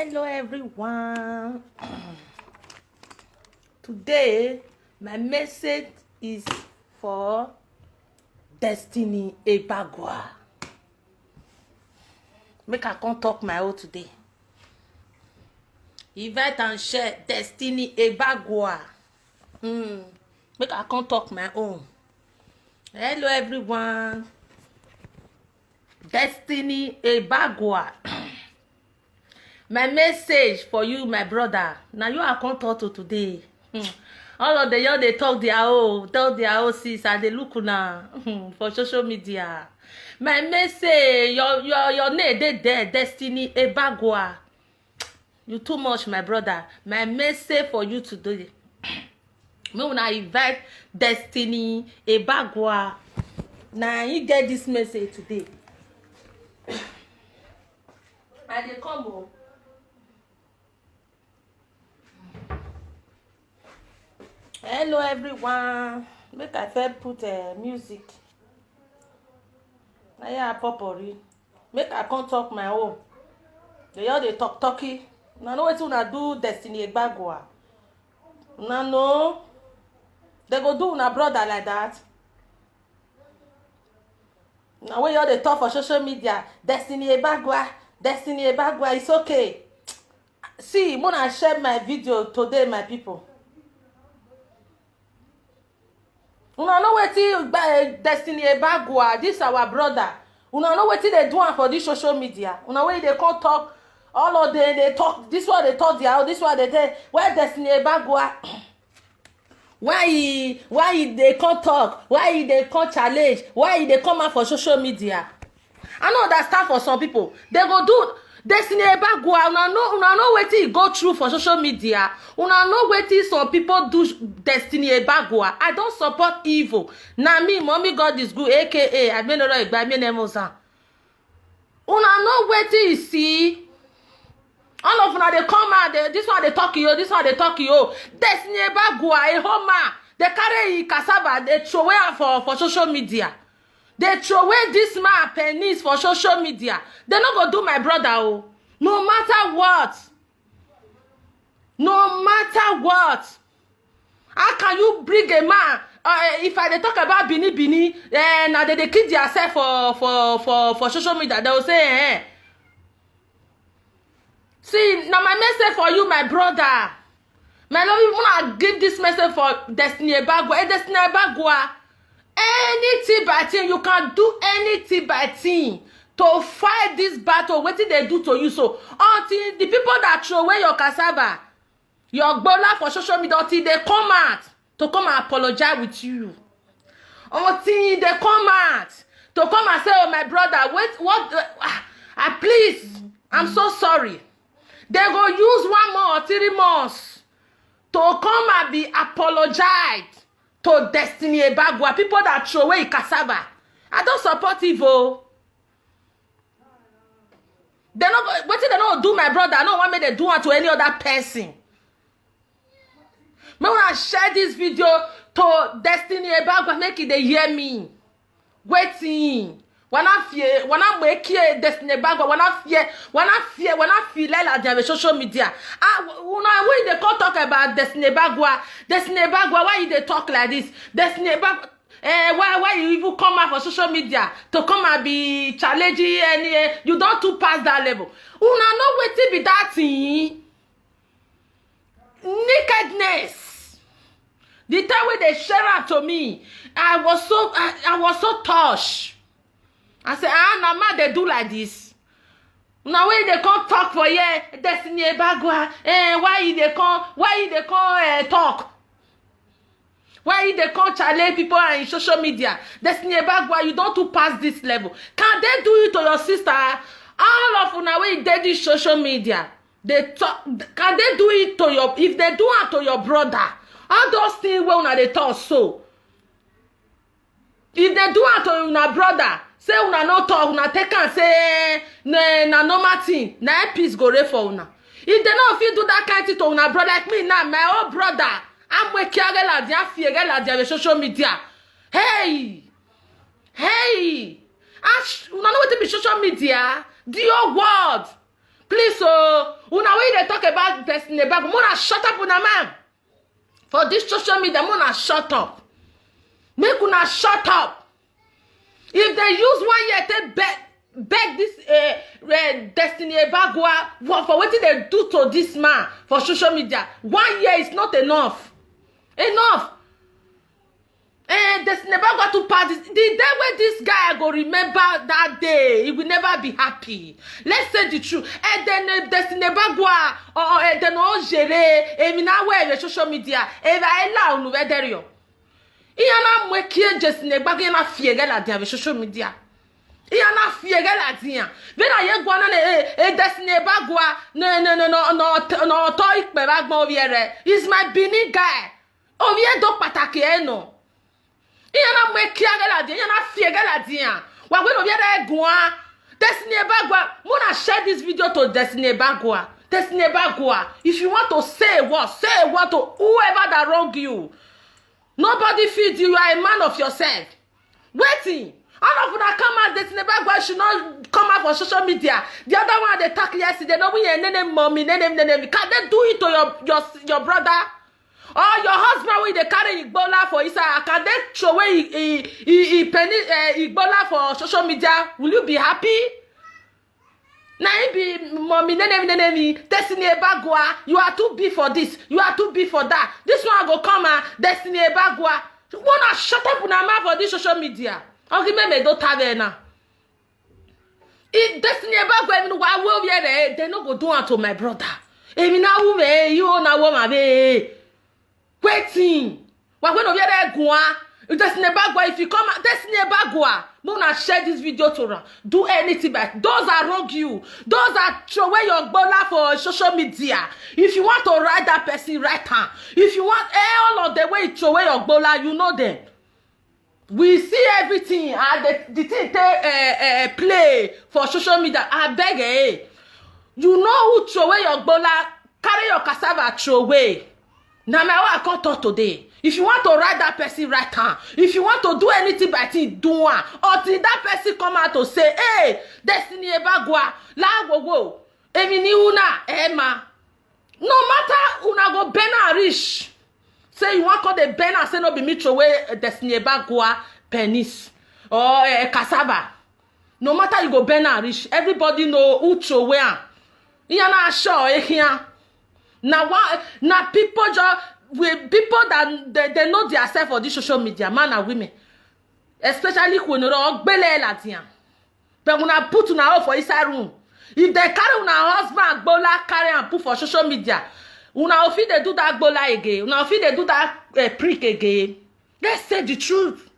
Hello everyone. Today my message is for Destiny Ebagwa. Make I come talk my own today. Invite and share Destiny Ebagwa. Make I come talk my own. Hello everyone. Destiny Ebagwa. My message for you, my brother. Now you are come talk to today. All of the young they talk their own, tell their own sis, and they look now for social media. My message, your name they there, Destiny Ebagwa. You too much, my brother. My message for you today. Me when I invite Destiny Ebagwa. Now you get this message today. And they come home. Hello everyone. Make I first put music. I hear popori. Make I come talk my own. They all they talky. Now know what una do Destiny Ebagwa. Now no. They go do una brother like that. Now when you all they talk for social media, Destiny Ebagwa, Destiny Ebagwa, it's okay. See, when I share my video today, my people. Una know wetin Destiny Ebagwa, this our brother. Una know wetin they do for this social media. Una wey they come talk, all of them they talk. This one they talk their, this one they tell. Why Destiny Ebagwa? Why he they come talk? Why he they come challenge? Why he they come out for social media? I know understand for some people. They go do Destiny Ebagwa. Una know wetin he go through for social media. Una know wetin some people do Destiny Ebagwa. I don't support evil. Na me, mommy God is good, aka Admenoro Igbami Nemoza. Una know wetin you see. All of una they come out. This one they talk you. This one they talk you. Destiny Ebagwa, a homer. They carry cassava. They throw away for social media. They throw away this man pennies for social media. They not go do my brother. Oh. No matter what. No matter what. How can you bring a man? If I they talk about Bini, now they kid yourself for social media. They will say, See, now my message for you, my brother. My love, you wanna give this message for Destiny Ebagwa. Hey, Destiny Ebagwa. Anything by thing, you can do anything by thing to fight this battle. What did they do to you? So until the people that throw away your cassava, your bola for social media, until they come out to come and apologize with you. Until they come out to come and say, oh my brother, wait, what? Please, I'm so sorry. They go use 1 month or 3 months to come and be apologized to Destiny Ebagwa, people that throw away cassava. I don't support evil. They not what they don't do, my brother. I don't want me to do it to any other person. Me when I share this video to Destiny Ebagwa, make it they hear me. Waiting. When I make here Destiny Ebagwa, when I feel like they have social media. When they come talk about Destiny Ebagwa, why they talk like this? Destiny Ebagwa, why you even come out for social media to come and be challenging and you don't too pass that level. Una know wetin be that thing? Nakedness. The time when they share out to me, I was so touched. I said, now man, they do like this. Now when they come talk for Destiny Ebagwa, why they come talk? Why they come challenge people in social media? Destiny Ebagwa, you don't to pass this level. Can they do it to your sister? All of una when they do social media, they talk. Can they do it to your? If they do it to your brother, all those things where una they talk so. If they do it to una brother, say una no talk, una take and say na normal thing, na peace go re for una. If they no fit do that kind of thing to una brother like me now, my own brother, I'm waking la dia fear la dia social media. Hey, una know what be social media? The whole world. Please, una way they talk about Destiny Ebagwa, muna shut up una man. For this social media, muna shut up. Make una shut up. If they use 1 year to beg this Destiny Ebagwa for what they do to this man for social media, 1 year is not enough. Enough. Destiny Ebagwa to parties. The day when this guy go remember that day, he will never be happy. Let's say the truth. And then Destiny Ebagwa or then no jere emina we social media. Eva ela unu vederio. Iyana mwekie Destiny Ebagwa na fiege la dia social media. Iyana fiege la dia. Vera ye gwana ne Destiny Ebagwa no to ikpe bagbo oviere. He's my Benin guy. Ovie do pataki eno. Iyana mwekie la dia, iyana fiege la dia. Wa gwe oviere gwa. Destiny Ebagwa, muna share this video to Destiny Ebagwa. Destiny Ebagwa, if you want to say what to whoever that wrong you. Nobody feeds you. You are a man of yourself. Waiting. All of them come out. Destiny Ebagwa should not come out for social media. The other one they talk yesterday. No, we name mommy, name. Can they do it to your brother? Or your husband when they carry Igbola for Isa? Can they throw away Igbola for social media? Will you be happy? Now be mommy, name. Destiny Ebagwa, you are too big for this. You are too big for that. This one go come Destiny Ebagwa. Wanna shut up on a map for this social media? I'll give me do taverna. If Destiny Ebagwa, why will they no go do it to my brother? Emi na wume, you na woman be waiting. Why when over there go? Destiny Ebagwa, if you come, Destiny Ebagwa, Mona share this video to her. Do anything but those are wrong you. Those are throw away your bola for social media. If you want to write that person, write her. If you want all of the way throw away your bola, you know them. We see everything and the thing they play for social media. I beg you know who throw away your bola, carry your cassava, throw away. Now I can't talk today. If you want to write that person, write her. If you want to do anything by it, do one. Until that person come out to say, hey, Destiny Ebagwa, la go. Emini una, Emma. No matter una go bena rich. Say you want to call the bena, say no be me throw away Destiny Ebagwa penis or cassava. No matter you go bena rich, everybody know who throw away. Iyana sure here. Now people just with people that they know themselves for this social media, man and women, especially when you know bele latin. But when I put una for inside room, if they carry una husband bola carry and put for social media, una fit they do that bola again, una fit they do that prick again. Let's say the truth.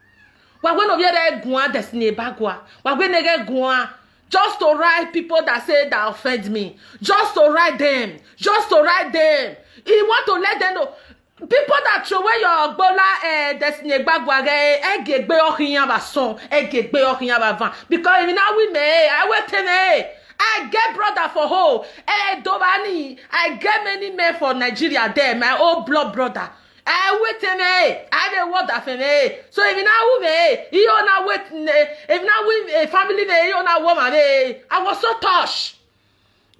Why when over there go Destiny Ebagwa? Why when they get go? Just to write people that say that offend me. Just to write them. Just to write them. You want to let them know. People that throw away your bola Destiny Ebagwa egbe ohiyan ba son egbe ohiyan ba van because if now we may I wait I get brother for whole Dobani I get many men for Nigeria there my old blood brother I wait I dey word that for me so if now we may you now wait if now we family may you now woman I was so touched.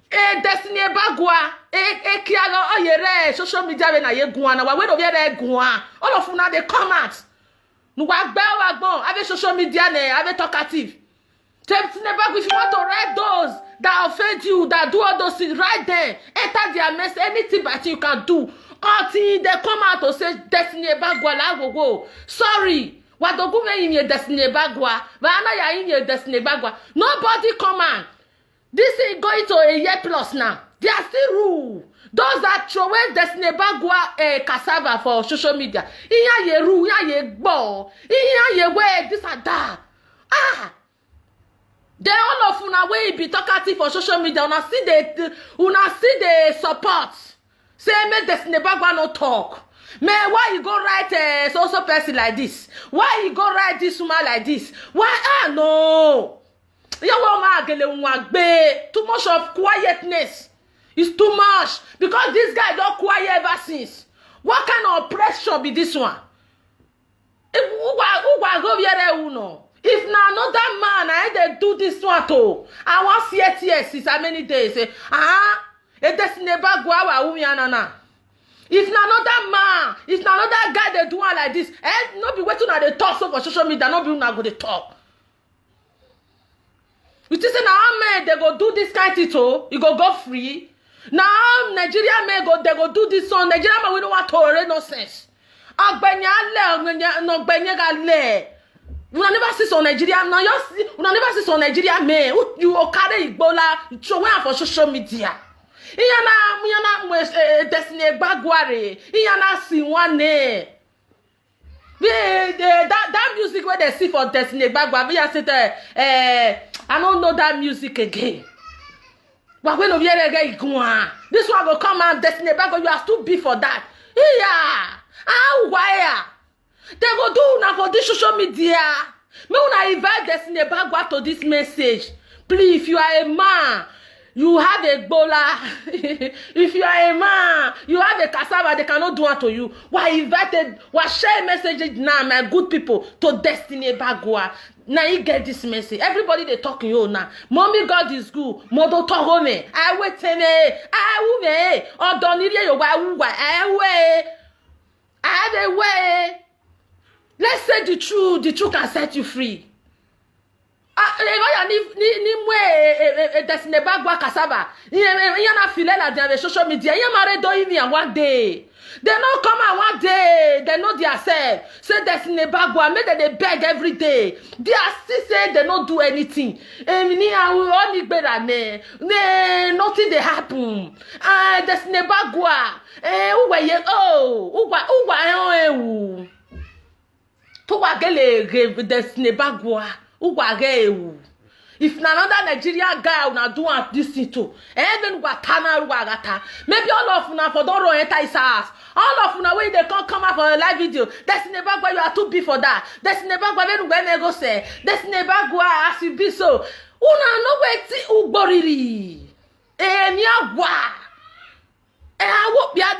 Destiny Ebagwa kiaga oyere social media be na ye guan na we no be there guan all of una dey come out nu wa gbon ave social media na ave talkative Destiny Ebagwa if you want to write those that offend you that do all those things write them enter their mess anything but you can do until they come out to say Destiny Ebagwa la go sorry what do go me in Destiny Ebagwa but na ya in Destiny Ebagwa nobody come out. This is going to a year plus now. There are still rules. Those that throw away Destiny Ebagwa cassava for social media. Iya ye rule, iya ye bo, iya ye way this and that. They all of una way be talkative for social media. Una see the support. Say make Destiny Ebagwa no talk. Man, why you go write so person like this? Why you go write this woman like this? Why? No. Too much of quietness. It's too much. Because this guy don't quiet ever since. What kind of pressure be this one? If na another man, they do this one too. I want see it here since how many days? It is never go out nana. If na another man, if na another guy they do one like this, not be waiting at the talk so for social media, not be una go the talk. You think say now men they go do this kind of thing too, you go free. Now Nigeria men they go do this on Nigeria men we don't want to tolerate nonsense. Agbenya le. Una never see some Nigeria now una never see some Nigeria men you carry Igbola throw away for social media. Iyana Destiny Bagware. Iyana Sinwane. That music where they see for Destiny Bagware. We are saying I don't know that music again. But when we are again, this one will come out Destiny Bagware. You are too big for that. Why? They go do now for this social media. Me una invite Destiny Bagware to this message. Please, if you are a man, you have a bola. If you are a man, you have a cassava, they cannot do it to you. Why invited, why share messages now, my good people, to Destiny Bagware. Now you get this message. Everybody they talking you now. Mommy God is good. Modo to me. I wait or don't need you. I have a way. Let's say the truth. The truth can set you free. Destiny Bagware cassava. Yana file la dans les social media. Yana marre do ini and one day. They not come out one day. They know themselves. Say Destiny Bagware. Make they beg every day. They are still say they not do anything. Nothing they happen. Destiny Bagware. Destiny Bagware. If another Nigerian guy will do this thing too, even maybe all of una for don't enter his house. All of una way they can't come out for a live video. Destiny Bagware, you are too big for that. Destiny Bagware, when they go say, Destiny Bagware, as you be so. Una no wait uboriri. Niagwa. I won't be at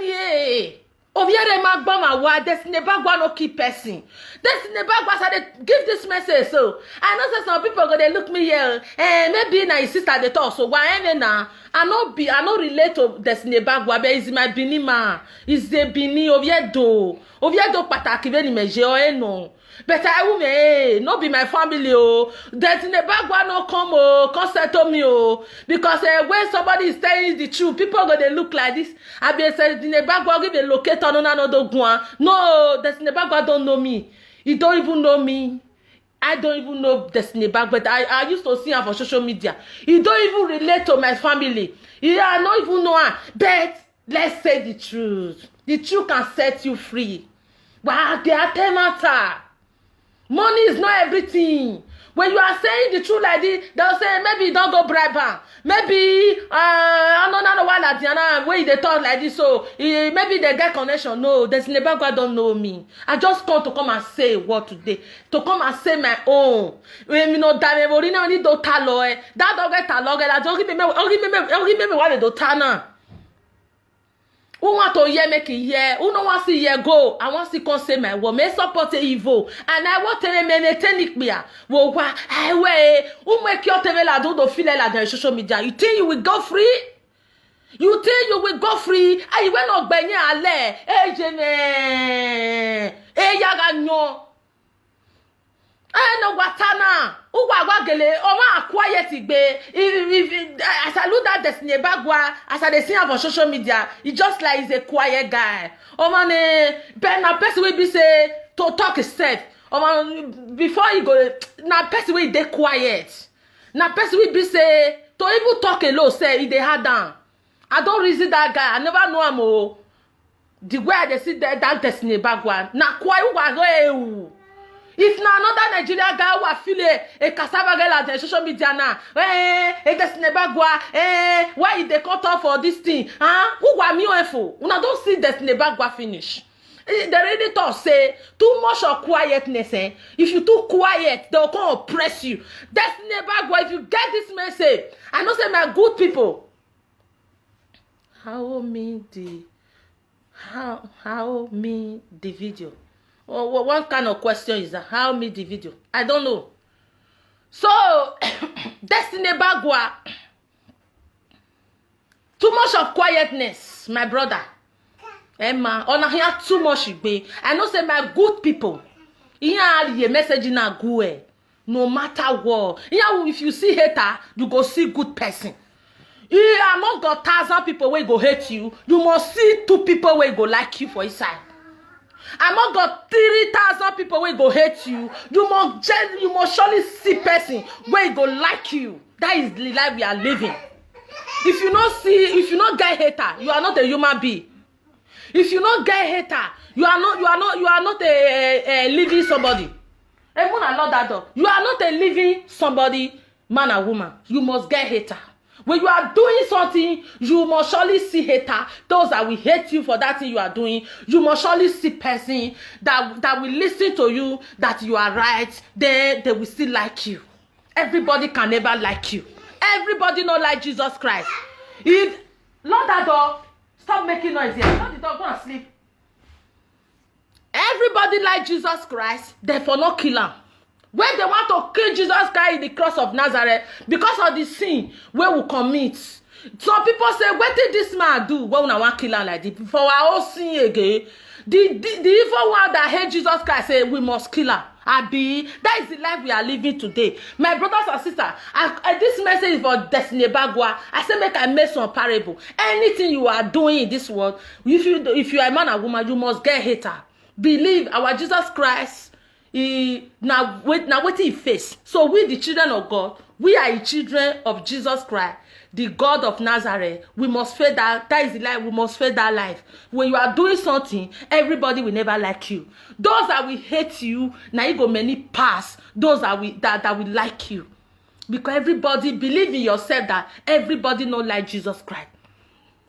Oviere Magbama wa Destiny Bagware no keep person. Destiny Bagware said give this message so. I know say some people go they look me here. Maybe na his sister they talk so why even now I no relate to Destiny Bagware but is my Bini man. Is the Bini Oviedo pataki veni meje o no. But I will no be my family oh. Destiny Bagware no come settle me oh. Because when somebody is telling the truth, people go they look like this. I be say Destiny Bagware give a locator no, Destiny Bagware don't know me. He don't even know me. I don't even know Destiny Bagware. I used to see her for social media. He don't even relate to my family. I don't even know her. But let's say the truth. The truth can set you free. Wow, they are matter. Money is not everything. When you are saying the truth like this, they'll say maybe don't go bribe her. Maybe another one at the way they talk like this. So maybe they get connection. No, Destiny Bagware don't know me. I just come and say what today. To come and say my own. When you know that we need to talo. That don't get talo. I don't give me what they do tana. Who want to hear make it hear? Who don't want to see hear go? I want to come say my word. Me support evil. And I want to maintain me. Wo wa highway. Who make your TV la do feel like the social media? You think you will go free? You think you will go free? Ah, you will not benye ale. Eh jene. Eh yaga nyo. No watana. Uwa gele. Oma quiet igbe. I salute that Destiny Bagware. As I see him on social media, he just like he's a quiet guy. Ben na person will be say to talk himself. Before you go, na person will dey quiet. Na person will be say to even talk alone. Say he dey hard down. I don't reason that guy. I never know him. Oh, the way they see that Destiny Bagware. Na quiet uwa. If na another Nigerian guy who affiliate a cassava girl at the social media now, Destiny Bagware, why they cut off for this thing? Who wa me info? Una don't see Destiny Bagware finish. They already talk say too much of quietness. If you too quiet, they'll come oppress you. Destiny Bagware, if you get this message, I know say my good people. How me the video? What kind of question is that? How me the video? I don't know. So Destiny Bagua, too much of quietness, my brother. Emma, on here too much be. I know say my good people. Here the message na good. No matter what. Here if you see hater, you go see good person. Here among got 1,000 people where go hate you, you must see 2 people where go like you for inside. Among got 3,000 people where go hate you, you must surely see person where go like you. That is the life we are living. If you not get hater, you are not a human being. If you not get hater, you are not a living somebody. Everyone allow that door. You are not a living somebody, man or woman. You must get hater. When you are doing something, you must surely see hater. Those that will hate you for that thing you are doing, you must surely see person that will listen to you, that you are right. Then they will still like you. Everybody can never like you. Everybody not like Jesus Christ. If lock that door, stop making noise here. Lock the door, go and sleep. Everybody like Jesus Christ, therefore not kill him. When they want to kill Jesus Christ in the cross of Nazareth because of the sin where we commit. Some people say, what did this man do? When we want to kill him like this? For our own sin again. The evil one that hate Jesus Christ say we must kill him. That is the life we are living today. My brothers and sisters, this message is for Destiny Bagua. I say make I make some parable. Anything you are doing in this world, if you are a man or woman, you must get hater. Believe our Jesus Christ, now what he face. So we the children of God, we are the children of Jesus Christ, the God of Nazareth. We must face that. That is the life. We must face that life. When you are doing something, everybody will never like you. Those that will hate you, now you go many pass. Those that will like you, because everybody believe in yourself that everybody not like Jesus Christ.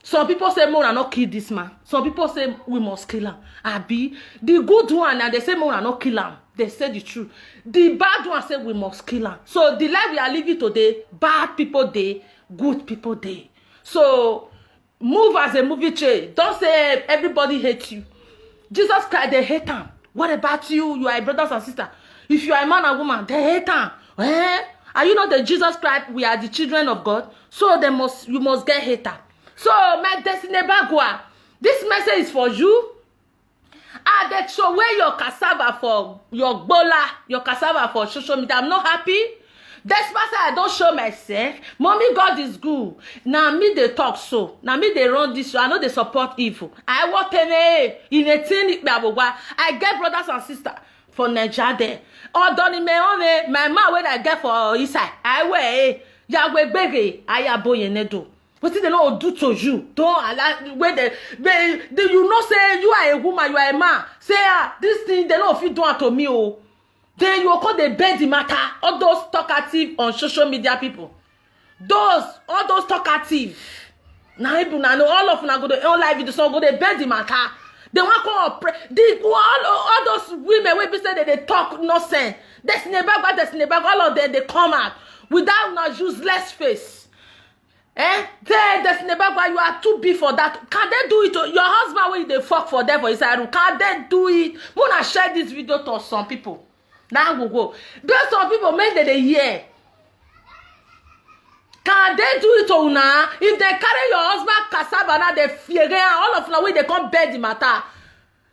Some people say, "More not kill this man." Some people say, "We must kill him." Abi, the good one, and they say, "More not kill him." They say the truth. The bad one say, "We must kill him." So the life we are living today, bad people day, good people day. So move as a movie train. Don't say everybody hates you. Jesus Christ, they hate him. What about you? You are a brothers and sisters. If you are a man or woman, they hate him. Are you not the Jesus Christ? We are the children of God. So you must get hater. So, my Destiny Bagua, this message is for you. They throw away your cassava for your bola, your cassava for social media. I'm not happy. Despite I don't show myself. Mommy, God is good. Now me they talk so. Now me they run this show. I know they support evil. I want in a thing. I get brothers and sisters for Nigeria there. Oh, don't my man when I get for Isai. I wear Yahweh bege. I aboye nedo. What did they not do to you? Don't allow where they you know say you are a woman, you are a man. Say this thing they don't fit do it to me. Oh. Then you call the bend the matter. All those talkative on social media people. All those talkative. Now all of them go to own live video, so go they bend the matter. They want to all those women when people say that they talk nonsense. Destiny Bagua, all of them they come out without no useless face. Destiny Bagua, you are too big for that. Can they do it to your husband when they fuck for them for his room? Can they do it? I'm gonna share this video to some people. Now we go. There's some people make they hear. Can they do it to una? If they carry your husband cassava now, they fear all of the way they come bed the matter.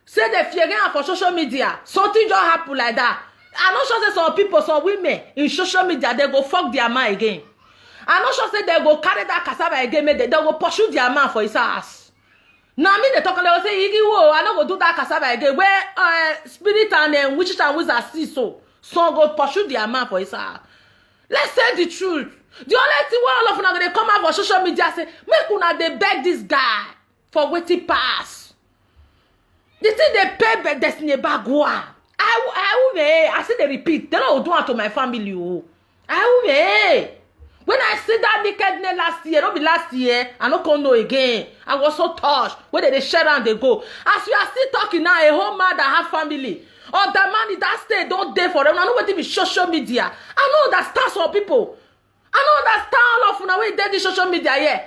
Say they fear for social media. Something just happen like that. I'm not sure that some people, some women in social media, they go fuck their man again. I'm not sure say they go carry that cassava again, they go pursue their man for his ass. Now me they talk, they will say, Iggy, whoa, I don't go do that cassava again. Where spirit and witches and wizards see so go pursue their man for his ass. Let's say the truth. The only thing all of them they come out for social media say, make una they beg this guy for waiting pass. The thing they pay Destiny Bagua. I say they repeat. They don't do it to my family. When I see that nakedness last year, not be last year, I don't know again. I was so touched. When they share and they go. As we are still talking now, a whole man that have family. Or that man in that state don't dare for them. I know what it be social media. I know understand some people. I know understand all of now when they do social media here.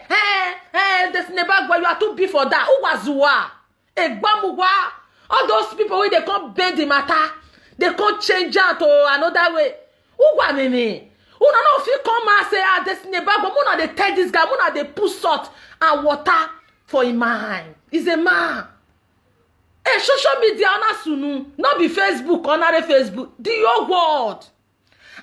Destiny Bagua, you are too big for that. Who was Zua? Egbamuwa. All those people when they come bend the matter, they can't change it to another way. Who was me? Una no fit come and say, ah, Destiny Bagwa, Muna they tell this guy, Muna they put salt and water for him mind. He's a man. Hey, social media, ona sunu, not be Facebook, ona Facebook, the whole world.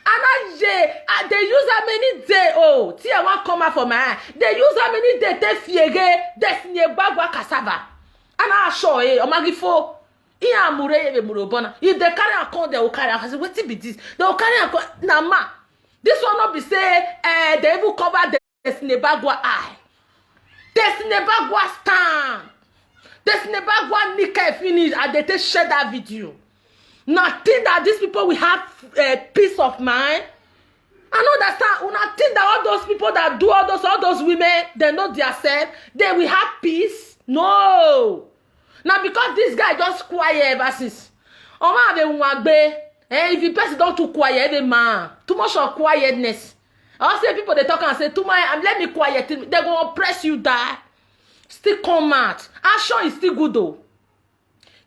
And they use how many days, oh, tia one come out for my eye. They use how many days they fiege, Destiny Bagwa cassava. And I show, omagifo. If they carry a con, they will carry a con. What be this? They will carry a con. Nah, ma. This one not be say, they will cover the Destiny Bagwa eye. Destiny Bagwa stand. Destiny Bagwa nika finish and they take share that video. Nothing that these people will have peace of mind. I know that una think that all those people that do all those women, they know themselves, they will have peace. No. Now because this guy just quiet ever since. If the person don't too quiet, every man, too much of quietness. I say people they talk and say too much, let me quiet. They're gonna press you die. Still come out. Action is still good though.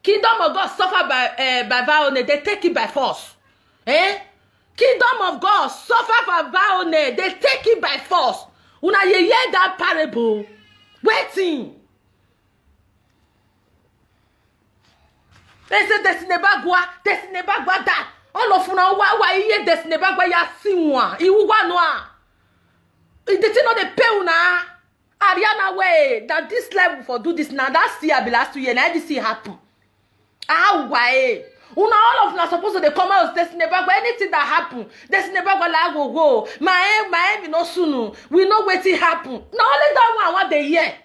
Kingdom of God suffer by violence, they take it by force. Kingdom of God suffer by violence, they take it by force. Una ye hear that parable? Waiting. They say Destiny Bagwa that. All of una why ye Destiny Bagwa ya sinwa. Iwa noa. They not the pay una. Ariana way that this level for do this now. That's year be last 2 years. Now this see happen. Ah why? Una all of us supposed to come out Destiny Bagwa. Anything that happen, Destiny Bagwa la go. My we no sunu. We know what it happen. Now only that one what they hear.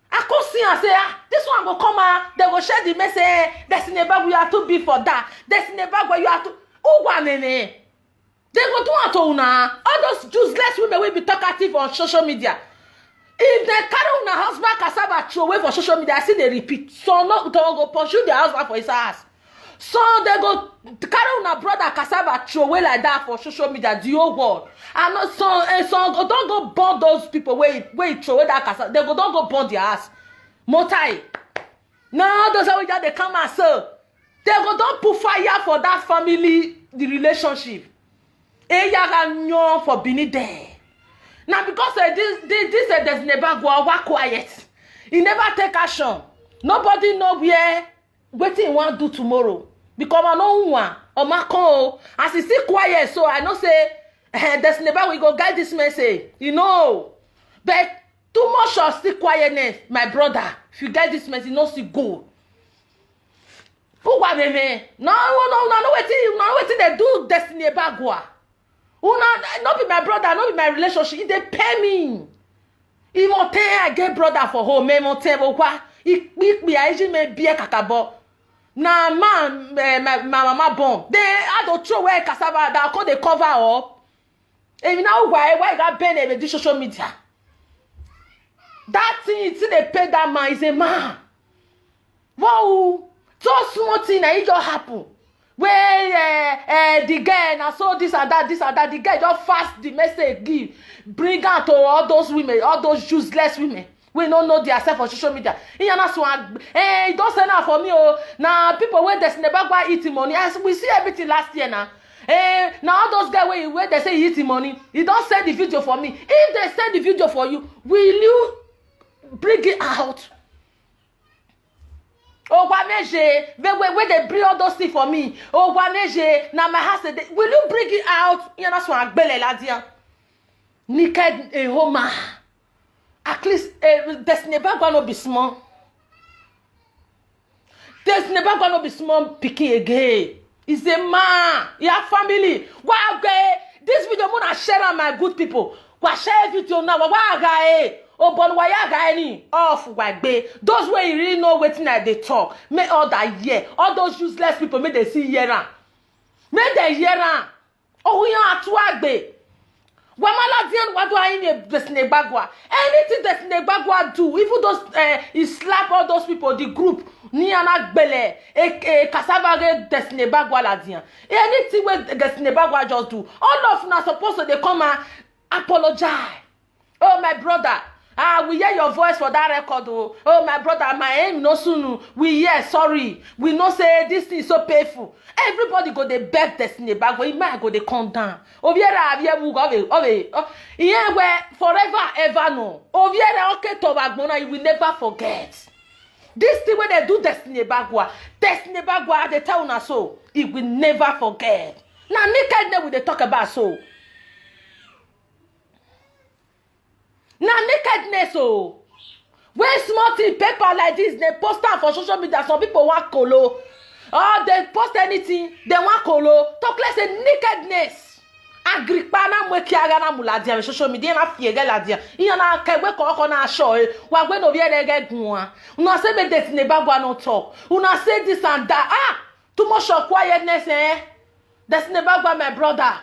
I come see and say, this one will come out, they will share the message, Destiny Bagwa, you are too big for that. Destiny Bagwa, you are too... They go do it to una. All those useless women will be talkative on social media. If they carry una husband cassava throw away for social media, I see they repeat. So no, they go pursue their husband for his ass. So they go carry una brother cassava throw away like that for social media, the whole world. And so don't go burn those people where throw away that cassava. They go don't go burn their ass. Motai. No, those are they come and say. They go don't put fire for that family, the relationship. For being there. Now because this Destiny Bagwa was quiet. He never take action. Nobody know where wetin he want do tomorrow. Because I know one or Macron. As he still quiet, so I know say Destiny Bagwa we go guide this message. You know. But too much of still quietness, my brother. If you get this message, no still go. Who wa me? No, wetin they do Destiny Bagwa. Not be my brother, not be my relationship. They pay me. If I get brother for home, me what? If me I me be kakabo. Na man, my mama born. They had to throw away cassava that call they cover up. And now why you got banned with the social media? That thing, they pay that man is a man. Wow, so small thing that it just happen. Where the guy now saw this and that, the guy just fast the message give, bring out to all those women, all those useless women. We don't know themselves on social media. He don't send out for me. Oh, now people where Destiny Bagwa eating money. As we see everything last year now. Now all those guys where they say eating money, he don't send the video for me. If they send the video for you, will you bring it out? Oh, where they bring all those things for me. Oh, now my house, will you bring it out? You know, so I bele la dia. Naked a homa. At least Destiny Bagwa no be small. Destiny Bagwa no be small picking again. He's a man. He have family. Why this video muna share on my good people. Why share video now? Why guy? Oh, but why guy any off wagbe? Those where you really know waiting at they talk. Make all that year. All those useless people make they see year. Make they year. Oh, we are at wagbe. Wamala dian what do I need Destiny Bagwa? Anything Destiny Bagwa do, even those he slap all those people, the group, Niana Bele, Cassava Destiny Bagwa la dian. Anything where Destiny Bagwa just do, all of them are supposed to they come and apologize. Oh my brother, We hear your voice for that record. Oh, my brother, my aim no soon. We hear, sorry. We know say this thing is so painful. Everybody go they beg Destiny back, but it might go they calm down. Oviera avie mu go yeah, where forever ever no. Oviera okay to bagbona, you will never forget. This thing when they do Destiny Bagwa they tell us so. It will never forget. Now nakedness will they talk about so. Now nakedness oh. When small thing paper like this, they post out for social media. Some people want colo. Oh, they post anything, they want colo. Talk less a nakedness. Agripana mwekiaga na muladia social media na fiege la dia. Iya na kewe ko na show. Wa gbe no vie rege gun. Una say me Destiny Bagwa no talk. Una say this and that. Ah, too much of quietness eh. Destiny Bagwa my brother.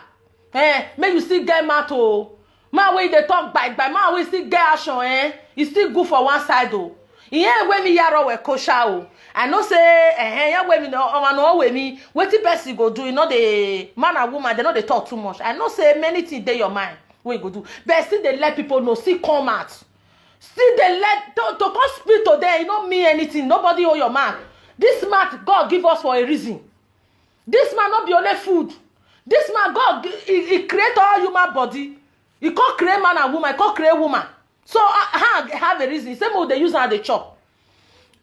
May you still get mad oh. Man wey they talk by man wey still get action e still good for one side oh. Yeah, when me yaro we kosha oh. I know say yeah when me no we me wetin person go do, you know the man and woman they know they talk too much. I know say many things dey your mind what you go do, but still they let people know, still come out, still they let to come speak to them. You don't mean anything, nobody owe your man. This man God give us for a reason. This man not be only food. This man God he create all human body. He can't create man and woman, he can't create woman. So have a reason. Say more they use how they chop.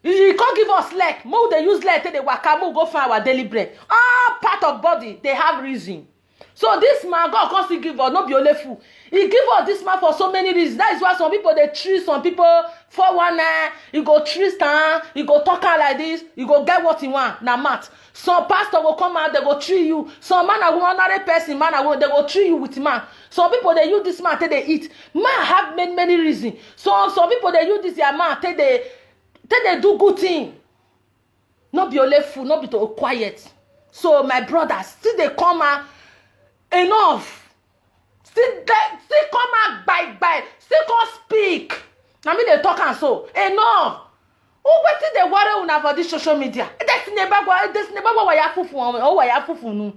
He can't give us leg. More they use leg till they waka, more go for our daily bread. All part of body, they have reason. So this man, God can't still give us, not be only fool. He give us this man for so many reasons. That is why some people they treat some people for one night. You go Tristan, you go talk out like this, you go get what you want. Now mat. Some pastor will come out, they go treat you. Some man and woman, another person, man and woman, they go treat you with man. Some people they use this man till they eat. Man have many reasons. So some people they use this their man till they do good thing. Not be only fool, not be too quiet. So my brothers, still they come out enough. Still come out by. Still come speak. I mean they talk and so enough. Who waiting the water una for this social media? Destiny Bagwa wa ya fufu o wa ya fufu nu.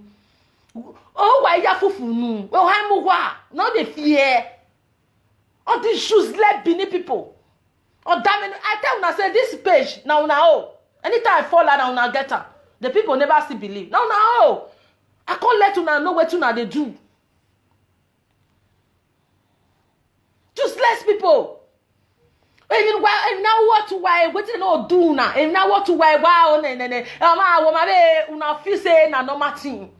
Oh wa ya fufu nu. Oh ha mu wa. No dey fear. All these shoes let beneath people. Oh damn it. I tell una say this page now una oh. Anytime I fall out una get her. The people never still believe. Now una oh. I can't let una know what una they do. Just less people. Even now what to why what you know do now? Even now what to why wow una feel say na normal thing.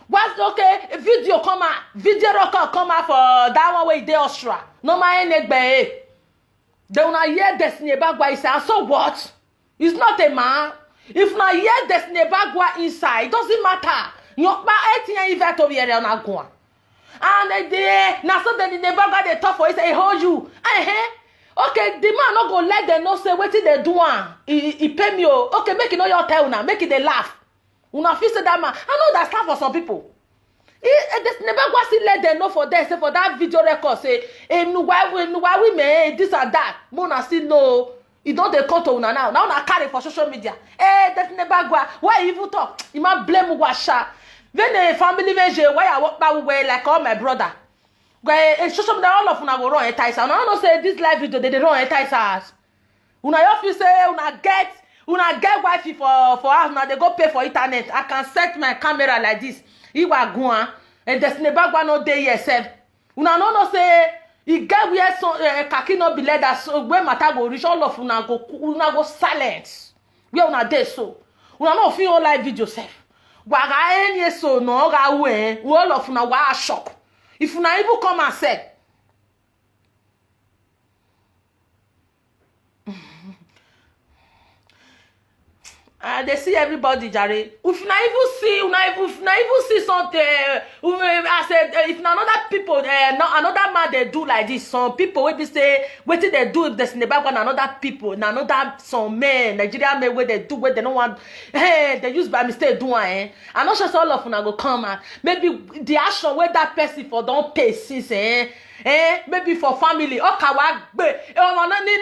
What's okay? A video record come out for that one way they Austria. No my negbe. They una hear Destiny Bagwa say so what? It's not a man. If na hear Destiny Bagwa inside, it doesn't matter. Your ba 18 event over here na go. And they na so they never got the talk for it say hold you. Okay, the man not go let them know say wetin they do am. He pay me oh. Okay, make it know your tell now. Make it they laugh. Una feel say that man. I know that's laugh for some people. This never go still let them know for them. Say for that video record say why we may this and that. Mona still know. You don't they come to una now. Now una carry for social media. That's never go. Why even talk? You might blame Washa. Then a family measure why I walk back way like all my brother. Where social media all of una go run entice. And I don't say this live video they run entice us. Una you say una get wifi for us now they go pay for internet. I can set my camera like this. Iwa go and Destiny Bagwa no dey yourself. Una no say he get where so kaki no be leather so where matter go reach all of una go silent. Where una dey so. Una no fit on live video self. Waga any so no ga we all of una wa shock. If una even come and say they see everybody jare. If na even see something I said if na another people another man they do like this, some people wey be say wetin they do if there's never one another people na another some men Nigerian men wey they do wey they don't want they use by mistake do am I'm not sure all of una go come and maybe the action wey that person for don pay since maybe for family okawa gbe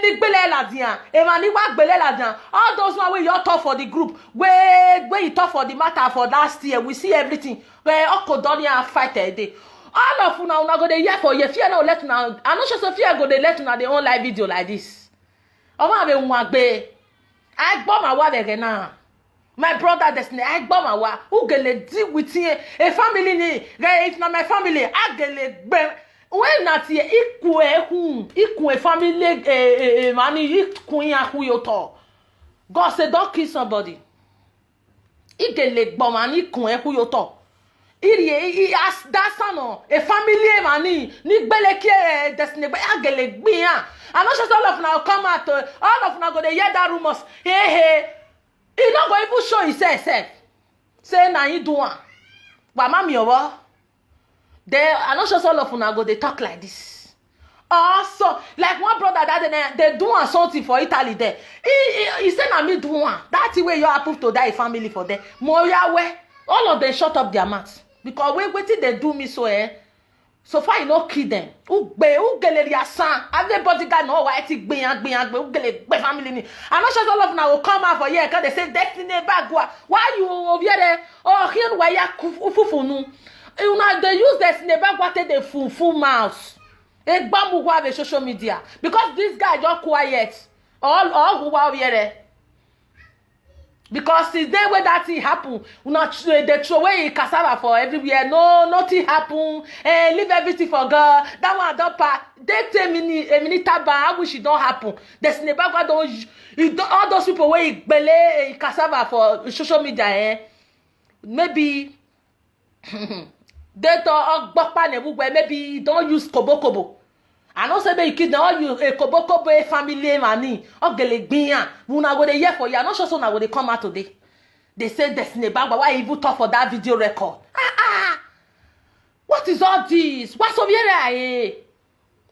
ni gbele ladian ni wa gbele ladian all those one wey you talk for the group where you talk for the matter for last year we see everything where okodonia fight a day all of una go dey hear for here. Fear no let una. I no sure so fear go dey let una dey own live video like this. Omo be nwa gbe. I gbọ́ ma wa bege na. My brother Destiny, I gbọ́ ma wa. Who gele deal with a family ni. If na my family, I gele gbe. When not here, ikwe family money ikwe ya huyoto. God said don't kill somebody. Igele gbo mani ikwe huyoto. Iri as that son a family money ni gbele ki Destiny gbe agele gbe ya. I know just all of now come out all of now go dey hear that rumors. Hey. He not go even show himself. Say na you do one. Wa mami owo. They are not sure all of una go they talk like this. Also, like one brother that they do something for Italy there. He said na me do one. That's the way you happen to die family for them. Moya we all of them shut up their mouths because wait till they do me so so far you no kill them. Who gele ya san? Everybody got no why ti gbe who gele family ni. I'm not sure all of una will come out for here because they say Destiny bagwa. Why you over there? Oh here why ya fufunu. They use this never wanted the full mouse. A bamboo have social media because this guy just quiet. All who are here. Because the day when that thing happen, they throw away cassava for everywhere. No, nothing happen. Leave everything for God. That one don't pass. They tell me a minute I wish it don't happen. There's never all those people where bele cassava for social media. Maybe. They talk maybe don't use kobo. I know say make you don't use a kobo family money. O gele gbiyan. Una go dey hear for you. I not sure so na go dey come out today. They say Destiny Bagba why even talk for that video record. What is all this? What's over here?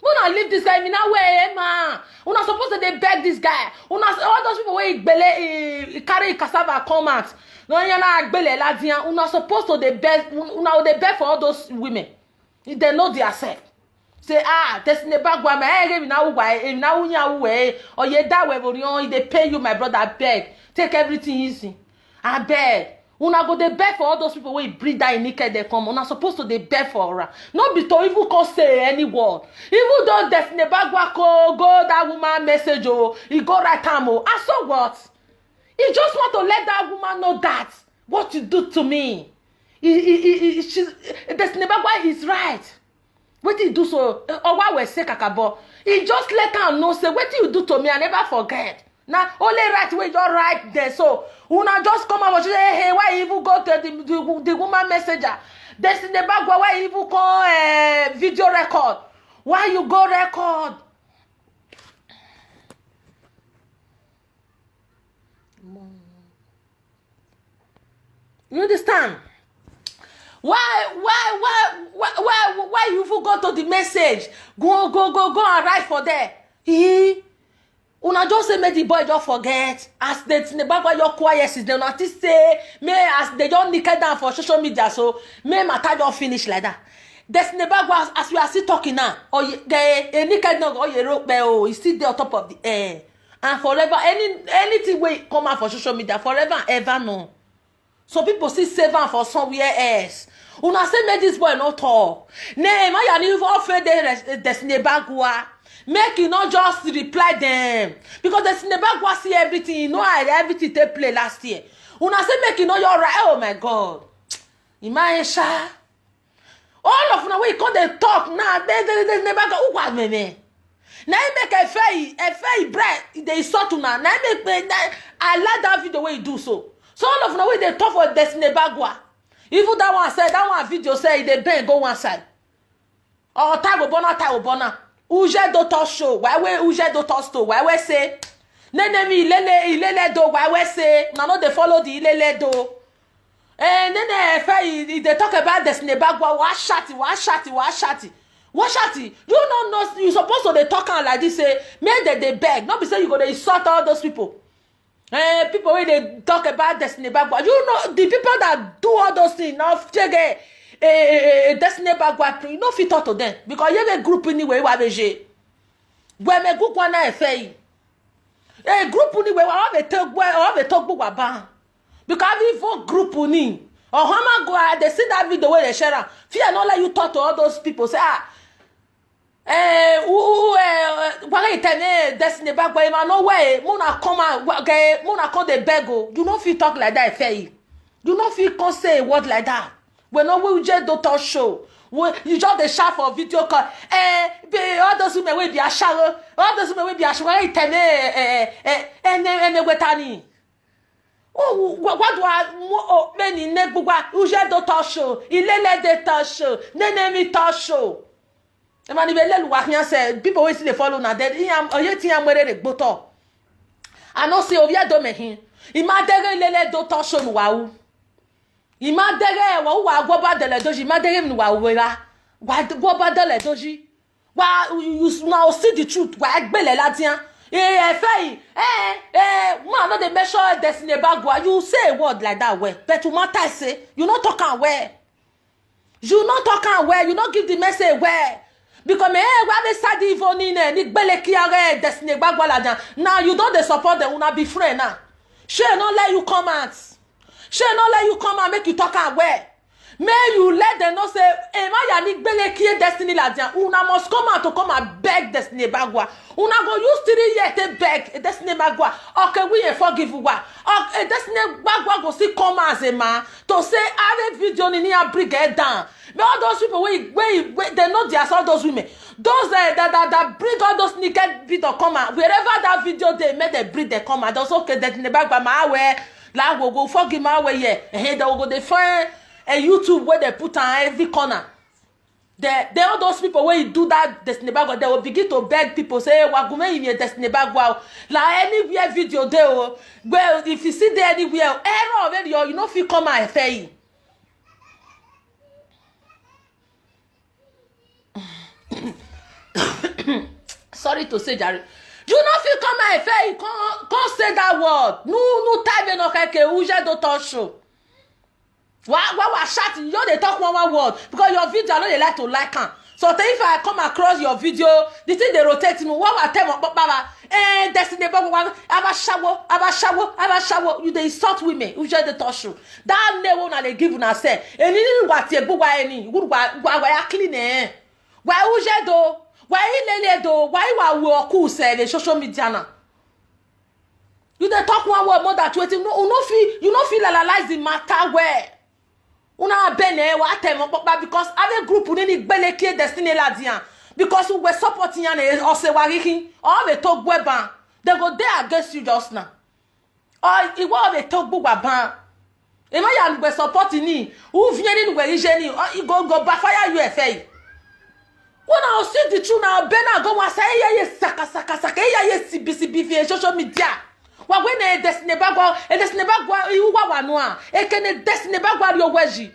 Una leave this guy in a way, man. Una supposed to they beg this guy. Una all those people where bele carry cassava come out. No, you're not bele ladian. Una supposed to they beg. Una they beg for all those women. If they know their self. Say Destiny Bagwa me now why now nya way or ye that way they pay you my brother beg. Take everything easy. I beg. Una go dey beg for all those people wey breed that naked they come. Una supposed to dey beg for her. Not be to even call say any word. Even though Destiny Bagwa go that woman message he go right time I saw what? He just want to let that woman know that what you do to me. Destiny Bagwa is right. What did you do so? Or why we say kakabo? He just let her know say what you do to me I never forget. Now, only right way, you're right there. So, una just come out and say, hey, why you even go to the woman messenger? Destiny Bagwa, why you even call video record? Why you go record? You understand? Why you even go to the message? Go and write for there. Una just say make the boy just forget. As the Bagwa your quiet is they not say me as they don't nick down for social media so me matter don't finish like that. Destiny Bagwa as we are still talking now or the naked no or you rope is still there on top of the air and forever anything will come out for social media forever and ever no. So people still save am for somewhere else. Una say make this boy not talk. Nay, my you even offer the Destiny Bagwa. Make you not just reply them because the Bagwa see everything. You know how everything take place last year. Una say make you know you're right. Oh my God, Imaisha. All of now we come they talk now. They never go. What me? Now make a fair bread. They sort to now. Now make I like that video where you do so. So all of now we they talk for Destiny Bagwa. Even that one said that one video say they bang go one side. Oh Tago Uje Doctor show. Why we Uje Doctor store? Why we say? Nenemi ilele do. Why we say? No they follow the ilele do. And then they talk about Destiny Bagwa. What shati. You don't know. You supposed to they talk like this. Say, make they beg. Not be say you go to insult all those people. People when they talk about Destiny Bagwa. You know the people that do all those things. Now Destiny Bagwa, you know fit talk to them because you have a group anyway. Where me group one na fei. Group anyway. I have a talk book about because we vote group ni. Or Hama go, they see that video where they share am. Fear not let you talk to all those people. Say, why you tell me Destiny back by man? No way. Mona come and Mona come the bego. You don't feel talk like that, Faye. You don't feel can say a word like that. When no we just don't talk show. You just the shout for video call. All those women will be a shower. All those women will be a shower. Tell me, wetani. Oh, what do I many nebugwa? Uje do talk show. Ilele de talk show. Nenemi talk show. The man even say people will see the follow now. Then he am where they go to. I know say ovia do me hin. Imadere lele do talk show wow. Imadere wa goba de le doji. Imadere mi wa wera. Wa goba de le doji. Wa you now see the truth. Wa egbele la tian. Man, no they measure Destiny Bagwa. You say a word like that way, but to matter say you not talking where. You not talking where. You not give the message where. Because where they start even in ni bele kiare Destiny Bagwa la jan. Now you don't they support them. Una be friend now. She not let you come out. She not let you come and make you talk and where. May you let them know say, ma ni bele kiye Destiny la jan. Una must come out to come and beg Destiny Bagwa. Una go use 3 years to beg Destiny Bagwa. Okay, we forgive you. Okay, Destiny Bagwa go see come as a man to say I video ni a brigade down. But all those people wait, they know there's all those women. Those that bring all those naked video come out. Wherever that video they made they bring they come out. That's okay. Destiny Bagwa my way. La go forgive my way yeah. And they will go they find a YouTube where they put on every corner. They all those people when you do that Destiny Bagwa, they will begin to beg people say, "Wagume in your Destiny Bagwa." Like anywhere video there, well, if you see there anywhere error of video, you know if you come and fail. Sorry to say, Jerry. You know if you come and fail, can't say that word. No time no keke uje do talk show. Why was shouting? You know they talk one word because your video I know they like am. So if I come across your video, the thing they rotate me. What I tell Baba? Destiny Bagwa, Aba shower. You they insult women. Who just the talk show? That never na they give una say. And you what you buy any? Why clean eh? Why who just do? Why lele do? Why work who say the social media now? You they talk one word more than 20. You no feel analyze the matter where. Una bene wa temo because other group ni gbele ki Destiny la dian because we were supporting yan or se warikin or they talk weban they go there against you just now or it was they talk buban e ma yan we supporting ni who vient ni we ije ni or it go backfire you efei when I see the truth now bena go wa say ye saka ye sibi fi social media wa we na Destiny Bagwa iwu wa no a e kene Destiny Bagwa your weji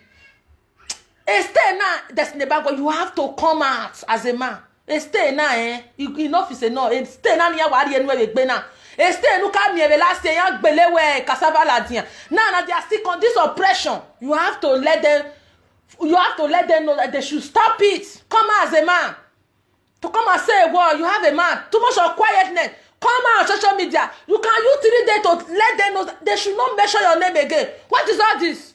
stay now Destiny Bagwa you have to come out as a man stay now enough is enough stay now ya wari enu we gbe now stay nu ka mi ebe last year yan gbele we cassava la dian now they are still on this oppression you have to let them know that they should stop it come out as a man to come and say well you have a man too much of quietness. Come out on social media. You can use 3 days to let them know that they should not mention your name again. What is all this?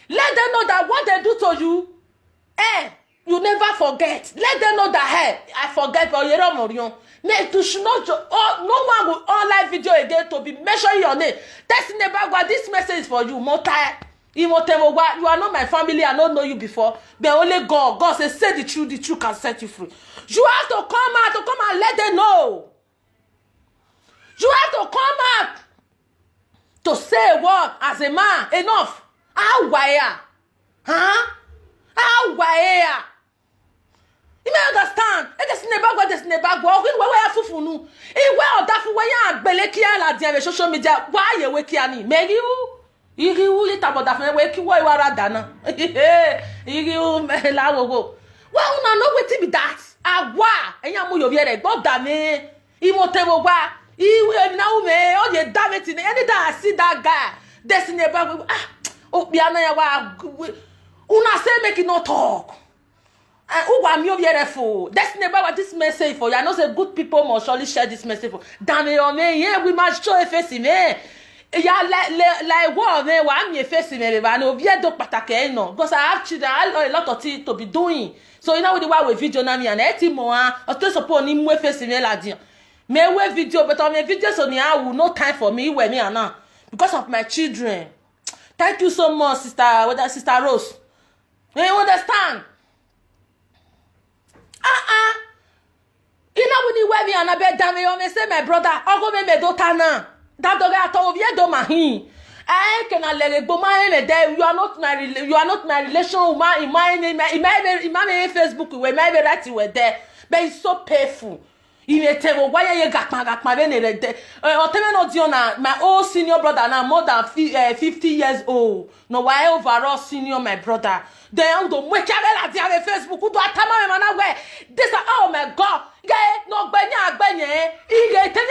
Let them know that what they do to you, you never forget. Let them know that, I forget for Yero Morion. You should not, no one will online video again to be mentioning your name. Destiny Bagwa, this message is for you. You are not my family. I don't know you before. But only God says, say the truth can set you free. You have to come out and let them know. You have to come out to say what as a man. Enough. How wire? Huh? How wire? You may understand. Destiny Bagwa. Where fufunu? Where dafu where belekia la dia social media. Why you wekiani? Maybe you. Iriu itabodafun we ki wo iwara dana. Iriu la gogo. Well, una know wetin be that. Agwa, eyan mu yo bi ere gbo da me. Imote wo gba. Iwe na ume o ye da me tin. Anytime I see that guy, Destiny Bagwa. O bi ana ya wa. Una say make it no talk. Ugwa mi obi ere fo. Destiny Bagwa this message for you. I know say good people must surely share this message for. Damn it, me, yeah, we must show a face me. Yeah, like what man, why me facing me, but no be do patake no. Because I have children, I have a lot of things to be doing. So you know the way we video na me and etimo I still support ni me facing me la dia. Me we video, but on my videos on here, will no time for me where me and now because of my children. Thank you so much, sister Rose. You understand? You know when you wear me on a bed, damn you me say my brother, I'll go me daughter now. That dog I told you do mahi. I cannot let it go my there. You are not my relation woman in my Facebook we may be right you were there. But it's so painful. You may tell why you got my venere. Or tell me not Diona, my old senior brother now more than 50 years old. No why overall senior my brother. Then don't wake up at Facebook. Who do I tell my man away? This oh my God. No benya. He tell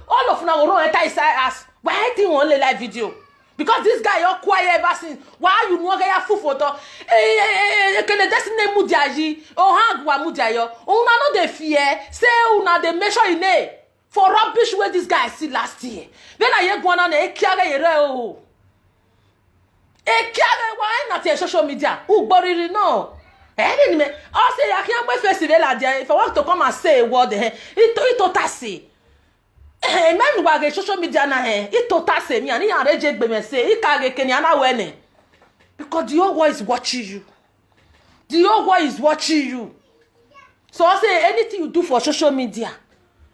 all of now run enter us. Why think only live video? Because this guy you're quiet ever since. Why you no get full photo? Can the destiny mudiaji or hang wa mudiayo? Una no dey fear. Say una dey measure in name for rubbish where this guy see last year. When I hear go on e kiare yere o. E kiare why not your social media? Who boriri no? Didn't me. I say I can't wait festival la dia. If I want to come and say a word, it total say. Man wa get social media na it total say me and he arrange be me say he can get Kenya wene. Because the whole world is watching you. The whole world is watching you. So I say anything you do for social media,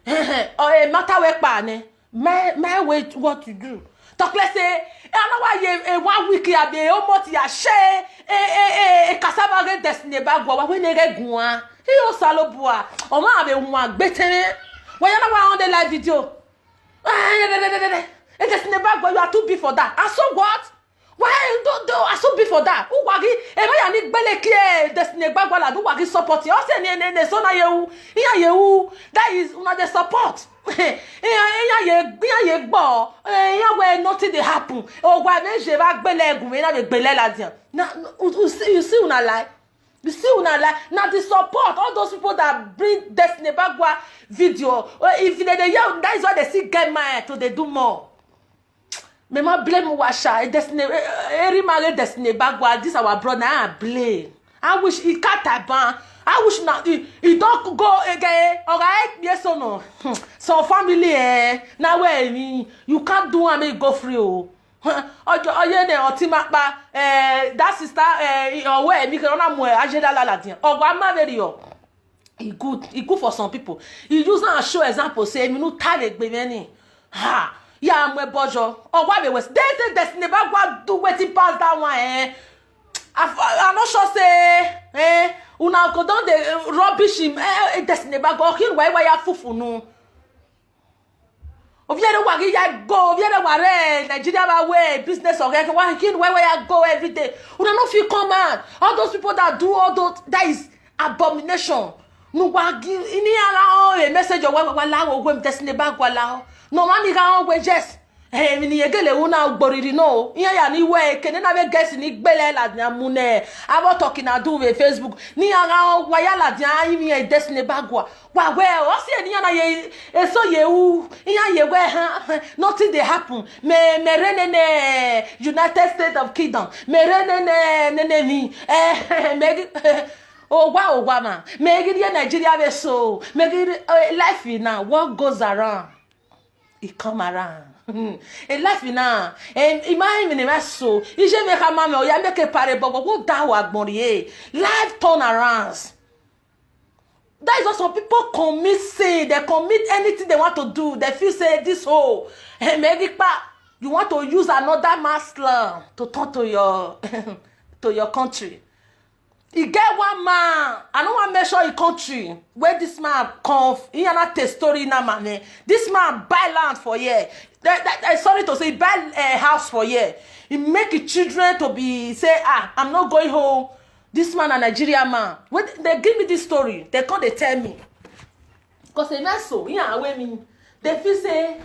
or a matter where pane, my way what you do. Talk let's say I know why 1 week ya be almost ya share cassava get destiny bagwa when they get guan. He o salobua. O ma be one better. Why you know on the live video? Destiny bagwa you are too big for that. And so what? Why do I so big for that? Who wagi? Ema ya ni gbele ki destiny bagwa la do wagi support. You say ne so na yewu. Iya yewu. That is una the support. Iya gbo. Iya we nothing dey happen. O gwa me je ba gbele egun me na be gbele la dian. Now you see una lie. You see una lie. Now the support all those people that bring destiny bagwa video. If they hear that is why they still get mad to they do more. Me ma blame washa destiny every married destiny bagwa this our brother I blame. I wish he can't ban. I wish not he don't go again. Alright, yes or no? So family now where you can't do and make go free oh. That sister where me can na mo agenda la la ogwa ma very yo. He good for some people. He use na show example say me no time egbe me ni. Ha. Yeah, my bojo. Oh, why we was they destiny bagwa do wetin pass that one I'm not sure say una go don dey rubbish him destiny bagwa kin why ya fufu no. Oviere wagi ya go oviere ware Nigeria ba way business or why kin why ya go every day. Una no fit come out. All those people that do all those that is abomination. No wagi ini ara a message or wa la wo destiny bagwa la. No mami ga we just mi ni egele una gboriri no iya ya ni we kene na be guess ni gbele la dia mune abo talking na do with Facebook ni ara wa ya la dia imi e destiny bagwa wa we o se ni na ye so ye u iya ye we ha nothing dey happen me renene United States of Kingdom me renene mi me oh wow ma me gidi Nigeria be so me gidi life now what goes around it come around. And life now, and imagine me so. If you make a mama or you make a parable, what that was money. Life turn around. That is what some people commit sin. They commit anything they want to do. They feel say this whole and maybe you want to use another master to turn to your country. He get one man. I don't want to make sure he country where this man come. He not a story na man. This man buy land for year. Sorry to say, buy a house for year. He make his children to be say, I'm not going home. This man a Nigerian man. When they give me this story, they come they tell me. Because they not so. They feel say,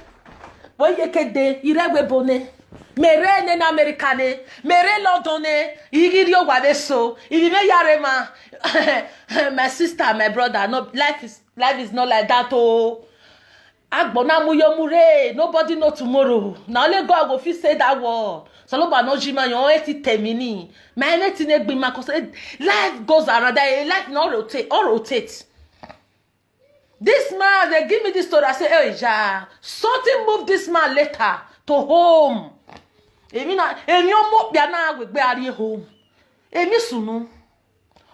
boy you can de irewe bone. Mere ne na Americane, mere Londone, igidio wadeso, ibime yarema. My sister, my brother, no life is not like that oh. Agbona muyomure, nobody know tomorrow. Now only God go fit say that word. So no no jima yon eti temini. My anything e be cause life goes around. Life not rotate, all rotate. This man, they give me this story. I say, hey, ja, something move this man later to home. Emi yon mo piana we be home. Emi sunu.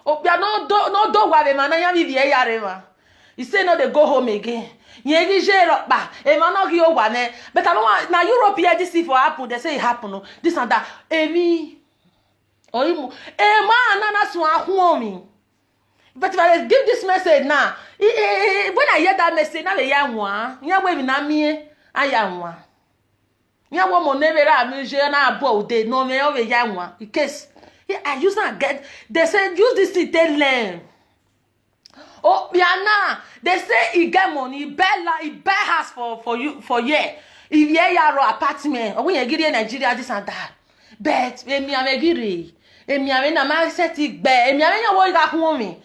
O piano no ware man na ya vivi e yare ma. He say no they go home again. Yegi jero ba e man no gi o wa ne. But I don't na Europe here this if happen. They say it happen. This and that. Emi oimu e man na so ahun mi. But if I give this message now, when I hear that message, now they hear one. You know when I mean, I am one. You know what my never I mean, na abo they no me over hear one. In case I use not get. They say use this to tell them. Oh, Piana, they say he get money, he buy house for you for year. If you hear apartment, or when you get in Nigeria this and that. But me am agiri. Me am na ma set it be. Me am ya wo ga home me.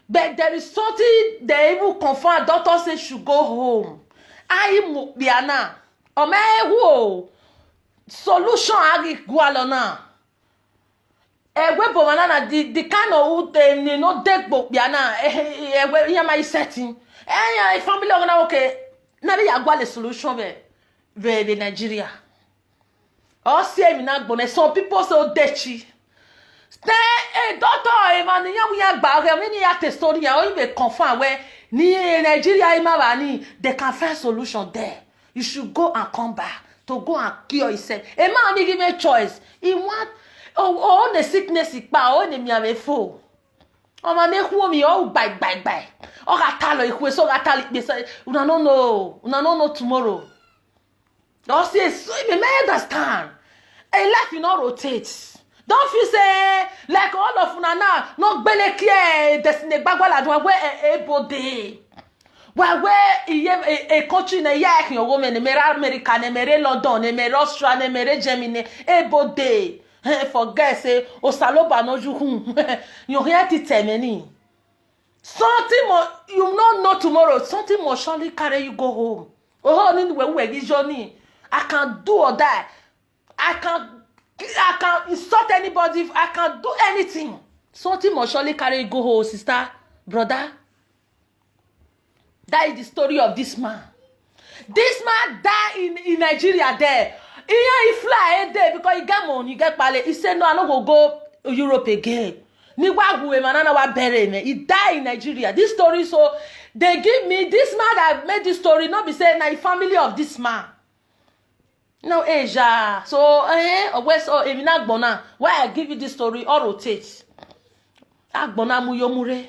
But there is something they even confirm. Doctor say should go home. I Piana. O me wo solution agi gualona. We banana the kind of they no deck book Piana. We my setting. Family organize okay. Na be agwa the solution be Nigeria. Or say me na gbone. Some people so dechi. Stay doctor man we agba we ya test story ya o be confirm where ni Nigeria imabani they can find solution there. You should go and come back to go and cure yourself. A man give me choice. He want the sickness ikpa o ne mi ave fo. O ma ne hu mi o bye. O ga talo ikwe so ga tali be say una no know tomorrow. Don't say so me understand. A life you not rotate. Don't feel say like all of una now no gbele kia destiny gbagwala do where able day. Where a country na ya ekin woman ne mere America ne mere London ne mere Australia ne mere Germany able day. Forget say osaloba no juhun. You hear it temeni. Something more you not know tomorrow. Something more surely carry you go home. Oh, ni we journey. I can do or die. I can insult anybody. I can do anything. Something must surely carry you go home, sister, brother. That is the story of this man. This man died in Nigeria there. He fly there because he get money, he get pale. He said, no, I don't go Europe again. He died in Nigeria. This story, so they give me this man that made this story, not be saying na the family of this man. No, Asia. So, West or Emina Gbona. Why I give you this story, all rotate. Agbona muyomure.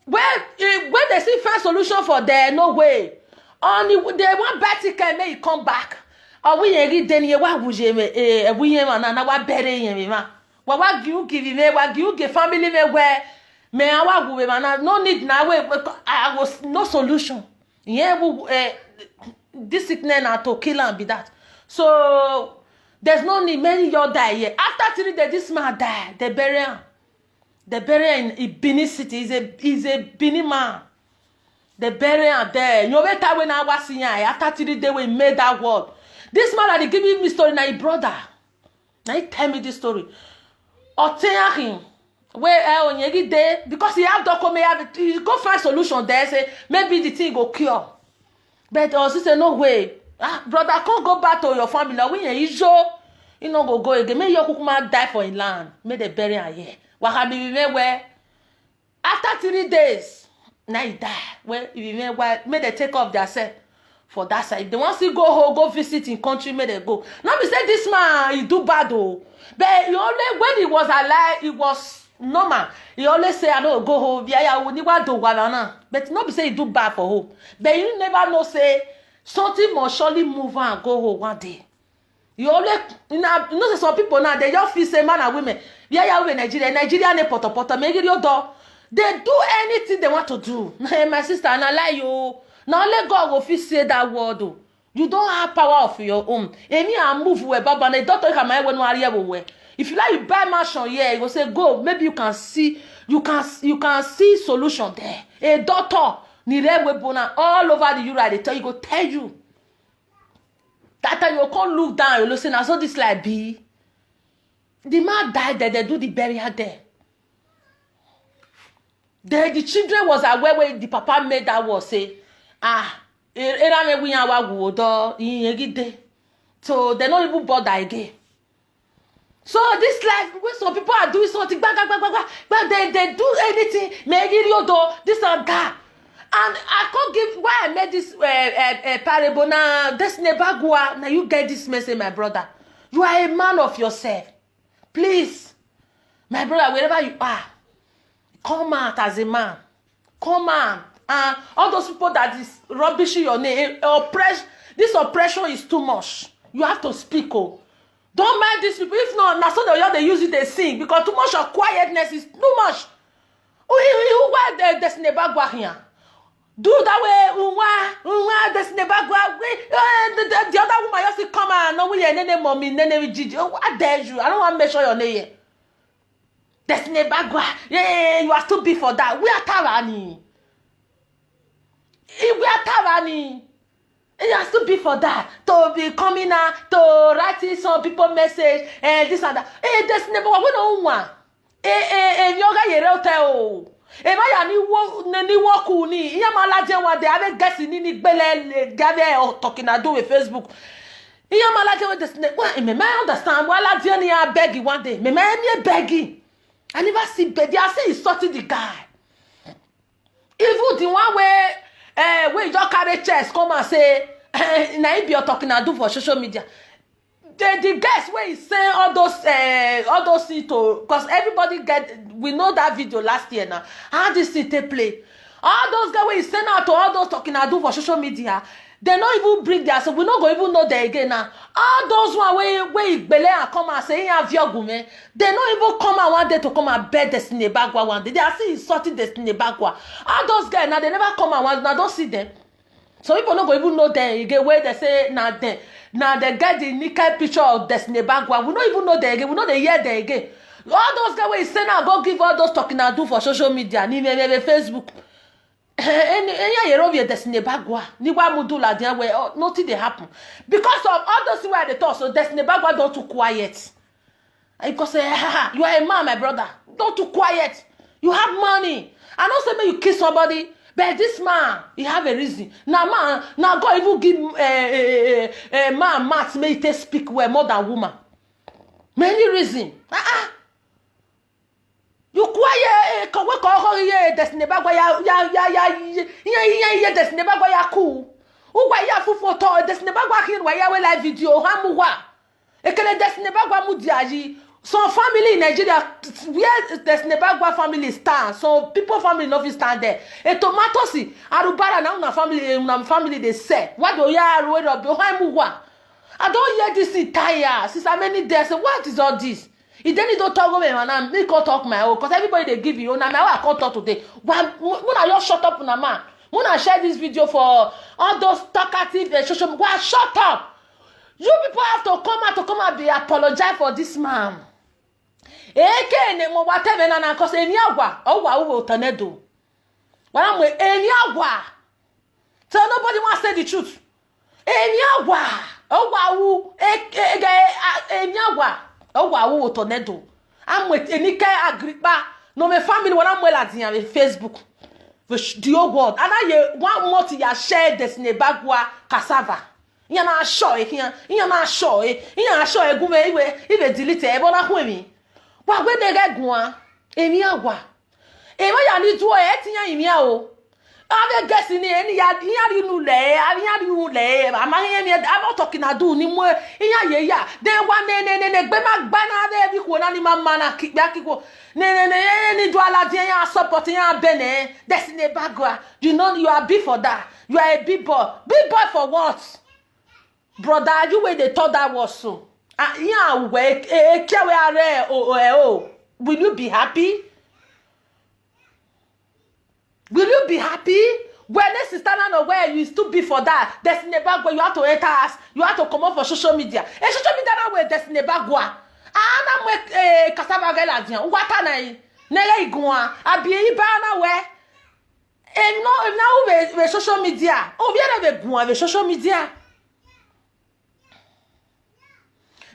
When they see first solution for there, no way. Only they want better can make it come back. Or we ain't then you what would you we ain't na what better you ma. What you give me, what you give family me where me I will man no need now I was no solution. Yeah, this sickness now to kill and be that. So there's no need many y'all die here. After 3 days, this man died. They bury him. They bury in Benin City. He's a Benin man. They bury him there. You better when I was in here. After 3 days, we made that word. This man that they give me story, now his brother. Now he tell me this story. Or tell him where on your day because he have document, he go find solution there. Say maybe the thing go cure. But also say no way. Brother, can't go back to your family. Now when you show, you know go again. May your kukuma die for in land. May they bury her here. What be where? After 3 days, now he die. Well, if may they take off their self for that side. If they want to go home, go visit in country, may they go. Now we say this man, he do bad though. But he only when he was alive, it was normal. He always say I don't go home. Yeah, we need to do one. But not be say he do bad for home. But you never know say something must surely move and go home one day. You always you know some people now they just feel say man and women. Yeah, we Nigeria ne poto make it your door. They do anything they want to do. My sister, and I lie you. Now let God go fit say that word. Oh. You don't have power of your own. Any and move where Baba and the doctor can my when where. If you like you buy mansion here, you go say go. Maybe you can see solution there. A doctor all over the Europe, they tell you. That time you can't look down, you listen, I saw this like be. The man died there, they do the burial there. The children was aware when the papa made that was say, so they don't even bother again. So this life, when some people are doing something, but they do anything, this and that. And I can't give why I made this parable now. This Nebagua, now you get this message, my brother. You are a man of yourself. Please, my brother, wherever you are, come out as a man. Come out. And all those people that is rubbishing your name, this oppression is too much. You have to speak. Oh. Don't mind these people. If not, now so they use it, they sing. Because too much of quietness is too much. Why there's Nebagua here? Do that way, there's Nebagua. The other woman just come and no, we are nene mommy, nene Gigi. Oh, I dare you. I don't want to measure your name. There's Nebagua. Yeah, you are too big for that. We are Tarani. We are Tarani. You are too big for that. To be coming out, to writing some people message, and this and that. There's Nebagua. We don't want. Yoga yerote. Emaya ni woku ni iya malaje wa de ave gesi ni gbele gave talking I do with Facebook. Iya malaje wa this me understand wala dia ni a beg one day. Me begging. I never see beg. I say he sorting the guy. Even the one where you just carry chest come and say na he be talking I do for social media. The guys where he say all those things to, because everybody we know that video last year now. How this thing take play? All those guys where he send out to all those talking I do for social media, they not even bring their, so we not going to even know them again now. All those one where he bele and come and say have your gume, they not even come out one day to come and beg Destiny Ebagwa one day. They are still insulting Destiny Ebagwa. All those guys now they never come out one. Now don't see them. So people not going to even know them again where they say now them. Now they get the naked picture of Destiny Ebagwa. We don't even know them again. We know they hear them again. All those guys where he say now go give all those talking I do for social media, Facebook. Destiny Ebagwa. Nothing they happen. Because of all those where they talk, so Destiny Ebagwa don't too quiet. And you say, you are a man, my brother. Don't too quiet. You have money. I don't say you kiss somebody. But this man, he have a reason. Now man, now God even give man maths may he speak well more than woman. Many reasons. You quiet, Destiny Ebagwa ya Destiny Ebagwa ya cool. Why ya fufu to Destiny Ebagwa kin why ya we live video hamuwa. Ekele Destiny Ebagwa mudiaji. Some family in Nigeria, where Destiny Ebagwa family stand, so people family no fit stand there. A tomato si, arubara na una family they say. What do ya road up behind muwa? I don't hear this entire since how many days. What is all this? If then you don't talk over man, me can't talk my own, because everybody they give you. Now I can't talk today. When I just shut up na man. When I share this video for all those talkative social media, well, shut up. You people have to come out be apologize for this man. Eke ne mo whatever na cause eni agwa owa wo tornado. When I'm with eni agwa. So nobody wants to say the truth. Eni agwa owa wo eni agwa owa wo tornado. I'm with Enike Agrippa. No me family when I'm well at Facebook. The whole world. And I one more to ya share Destiny Ebagwa cassava. Yana show e here. Yana show e. Yana show e gume iwe delete e bona hwemi. Wa gbe de gwa emi agwa e ma ya ni duo e tinya imi a o ave gesi ni eni ya ri nu le ama yen mi am talking adu ni mo iya ye ya de wa ne gbe ma gba na ave bi ko na ni mama na kiko ne ni do ala dia ya support ya bene Destiny Ebagwa. You know you are big for that. You are a big boy for what? Brother, you where they thought that was so. Will you be happy? Will you be happy? When this is standing aware, you still be for that. Destiny Ebagwa, you have to enter us. You have to come up for social media. And social media now with Destiny Ebagwa. I'm with cassava gelatin. What can I? Nele igua. Abi ibana we. if now we social media. Oh, we are go on social media.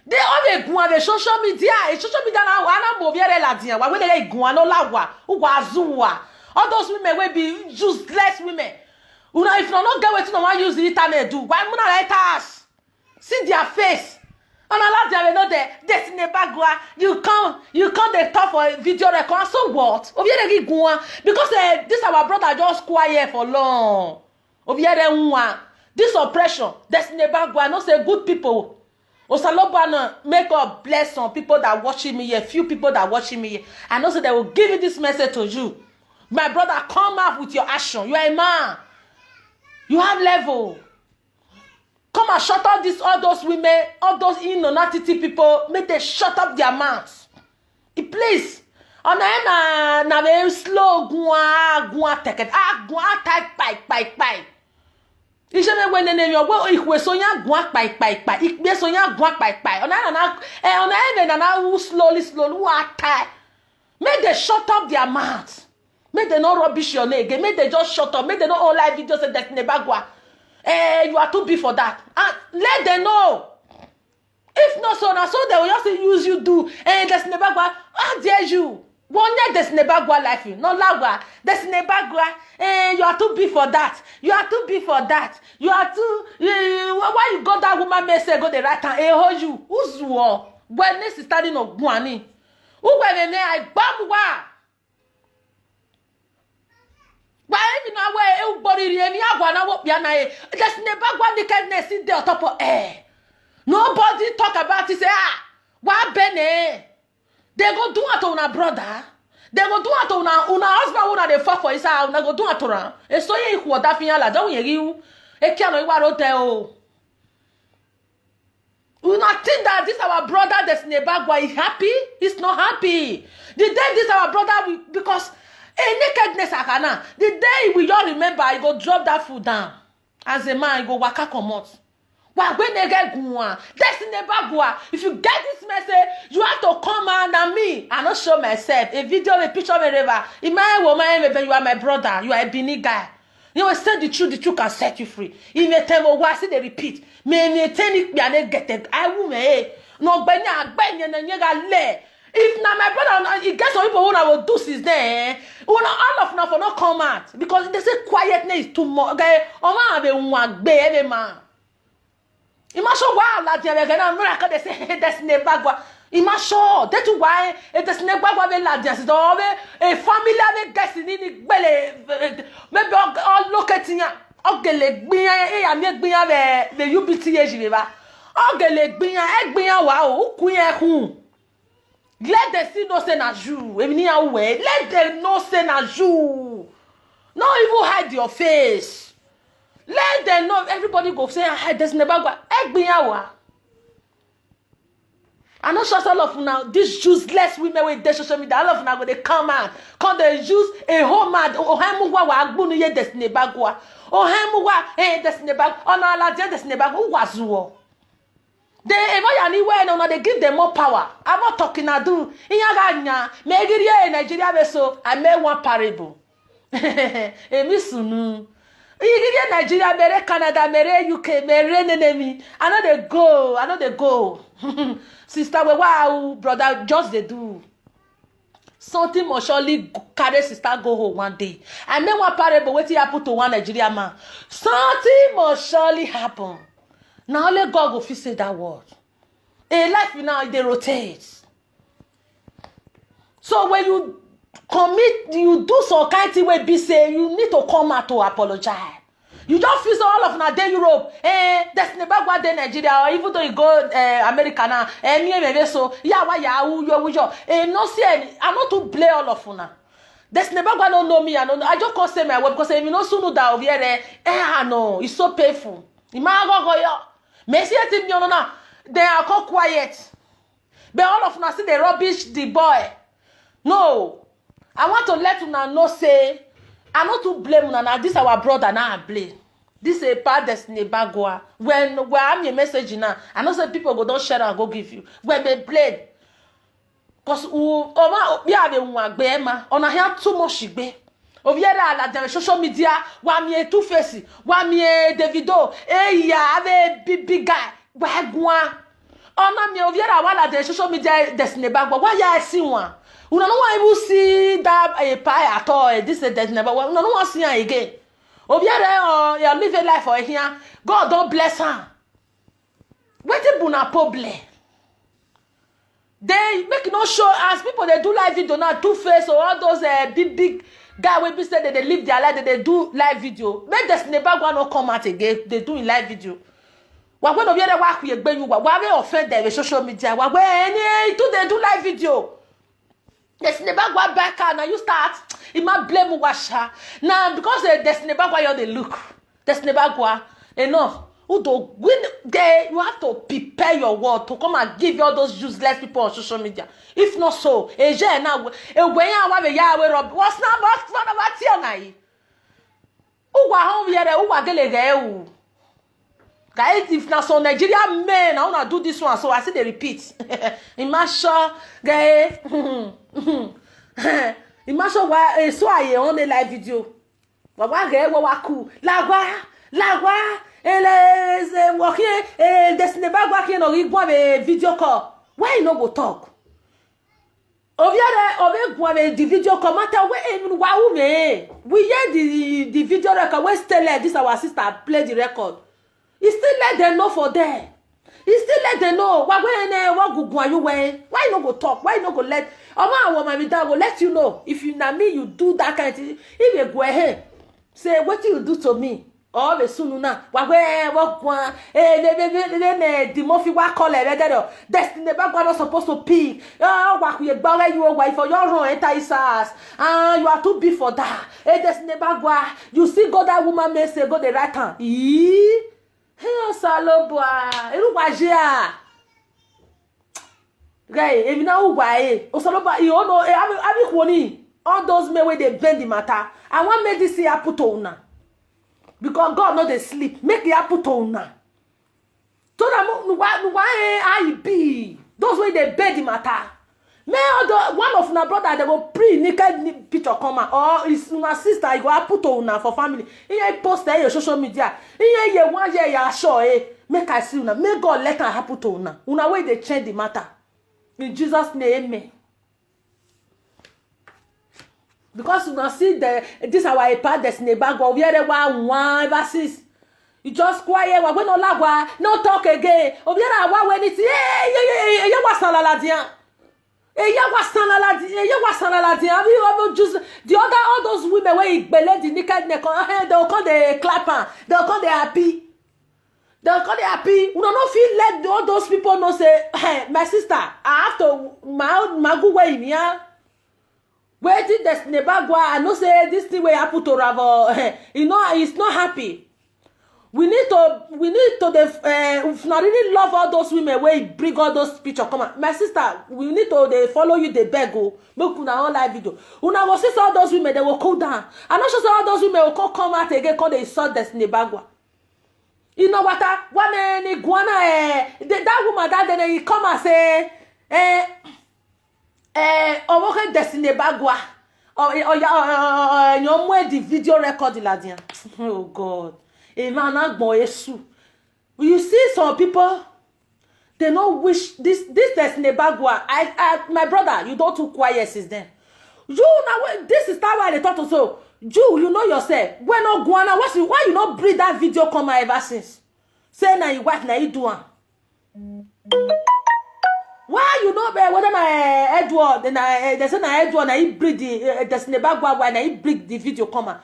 They all go on social media. Social media now ana mo viere la dia. Wa we dey go on la wa. Uwa all those women will be useless women. Una if no get wetin no wan use the internet do. Why muna let us see their face? And Allah they know the Destiny Bagua. You come they talk for video record. So what? Obiere go on because this our brother just quiet for long. Obiere this oppression. Destiny Bagua no say good people. Osalobana make God bless some people that watching me here, few people that watching me here. I know so they will give you this message to you. My brother, come up with your action. You are a man. You have level. Come and shut up all those women, all those inonatity people. Make them shut up their mouths. Please. On na very slow gua take it. Gua type pai. Ijeme when name your go ikwe sonya gwa pai ikbe sonya gwa pai ona na slowly water make they shut up their mouths, make they not rubbish your name again, make they just shut up, make they not all live videos say Destiny Bagua you are too big for that, and let them know. If not so they will just use you do Destiny Bagua, how dare you. One day Destiny Bagua life, no lagwa. Destiny Bagua, you are too big for that. You are too big for that. You are too. Why you got that woman message go the right hand? Hold you. Who's war? When this is starting of guani. Who when I bamwa? Why even now where everybody really agwana wo piana? Destiny Bagua nakedness in there on top of air. Nobody talk about it. Say what bene? They go do it on a brother. They go do it on a husband. Una they fuck for his house. Una go do it on a. E so ye iku oda fiyan la. Don't ye you? E kiano iwa rote o. Una think that this our brother Destiny Bagua is happy? He's not happy. The day this our brother because nakedness akana. The day we all remember, he go drop that food down. As a man, he go waka comot. When they get Destiny Bagua, if you get this message, you have to come and me. I not show myself. A video, a picture, whatever. In my woman, you are my brother. You are a Bini guy. You will say the truth can set you free. If you tell me, see they repeat. Me tell you, get it. I will me. No, if now my brother, it gets some people who will do since then. All of now for not come out because they say quietness is too much. Okay, have a one baby man. Imagine why la dia begana miracle they say Destiny Bagua. Imagine that's why Destiny Bagua be la dia so a family ave Destiny ni gbele maybe all locating ya ogele gbin e ya mi gbin ya be UBT ejire ba ogele gbin ya wa o kun ye kun. Let them see no say na you emi ni awe, let them know say na you. No even hide your face. Let them know. Everybody go say, "Hey, there's never go." I know just all of now. These useless women with their social media, all of now they come out, come they use a whole mad. Oh, hemuwa wa agbunu ye Destiny Bagua. Oh, hemuwa Destiny Bagua. Oh, no, la Destiny Bagua wazuo. They anywhere no, they give them more power. I'm not talking na do. Inyaganya, Nigeria, Nigeria beso. I made one parable. Emisunu. Nigeria, mere Canada, mere UK, mere enemy. I know they go. Sister, wow, brother, just they do. Something must surely carry sister go home one day. I mean one parable, what happen to one Nigerian man. Something must surely happen. Now only God will say that word. A life now, they rotate. So when you commit, you do some kind of thing where be say you need to come out to apologize. You don't feel so all of now day Europe, Destiny Bagua day Nigeria, or even though you go America now, me so yeah, why you no see any, I not to play all of una. Destiny Bagua don't know me, I just can't say my word because if you know soon that over here, no, it's so painful. Messi team now, they are called quiet. But all of us see they rubbish the boy. No. I want to let una know say I not to blame una now. This our brother now I blame. This is a part Destiny Bagua. When I'm your message now, I know some people go don't share and go give you. When they blame. Because we have a one on a here too much be. Oviera la dans social media, wa mi Two Face, wa mi Davido, ya ave big guy, wa gwa. Ona mi oviera wa la dans social media Destiny Bagwa, wa ya si one. Una no want to see that a pie at all. This is Destiny Bagwa. Una no want see her again. Oviera you live a life for here. God don't bless her. Wetin buna problem? They make no show as people they do live video now, Two Face or all those big guy wey be say they live their life, they do live video. Make Destiny Bagwa no come out again. They do in live video. Wa when obiere wa ku egbe yu wa we offend them with social media. Wa we any they do live video. Destiny Bagwa back now you start. It might blame Washa. Now because Destiny Bagwa you they look. Destiny Bagwa enough. When you have to prepare your word to come and give all those useless people on social media. If not so, what's not guys, if now some Nigerian men I wanna do this one, so I see they repeat. Imagine, guys. Imagine why so I on the live video. Lagwa. Elle walking Destiny Bagwa can or a video call. Why you no go talk? Oviare the video call matter where wow me. We hear the video record where still let this our sister play the record. He still let them know for there. He still let them know what go you way. Why you no go talk? Why you no go let woman will let you know if you na me you do that kind of thing. If you go ahead, say what you do to me. Oh, the sununa. What one? The Murphy wa call it. Destiny Bagwa not supposed to pee. Oh, what we bother you wife for your own enter his ass. You are too big for that. Destiny Bagwa, you see, go that woman may say go the right hand. Hey, Salobwa. Eluwajia. Guy, if you know why, Salobwa, you know, I be all those men where they bend the matter. I want me this here put on. Because God know they sleep. Make the apple tone now. So that why I be those way they bed the matter. One of my brother they will pre-naked picture come out. Or is my sister you go apple tone now for family. Here post there your social media. Here one year you sure make I see una. Make God let her apple tone now. Una way they change the matter. In Jesus' name, amen. Because you don't see this our part Destiny Bagwa we are one ever since you just quiet we no lagwa no talk again obiara wa when it ye wasalala dia we just the other all those women where igbele the naked neck they'll call the clapper they'll call the happy we don't feel let all those people know say hey my sister I have to my good way in here. Where did Destiny Bagwa? I know say this thing where I put to Ravo. You know, he's not happy. We need to if not really love all those women where bring all those pictures. Come on, my sister, we need to they follow you, they beg go. Make una on live video. Una will see all those women, they will cool down. I'm not sure all those women will come out again because they saw Destiny Bagwa. You know what? One iguana, that woman that then he come and say, on Destiny Bagwa your more the video record ladien. Oh God, you see some people they don't wish this Destiny Bagwa. My brother, you don't too quiet since then. You now this is why they talk to so you know yourself when no guana why you not breathe that video come ever since say now you wife now you do one. Why you know whether na Edward and they say na Edward na he bring the Destiny Bagwa why na he bring the video come out.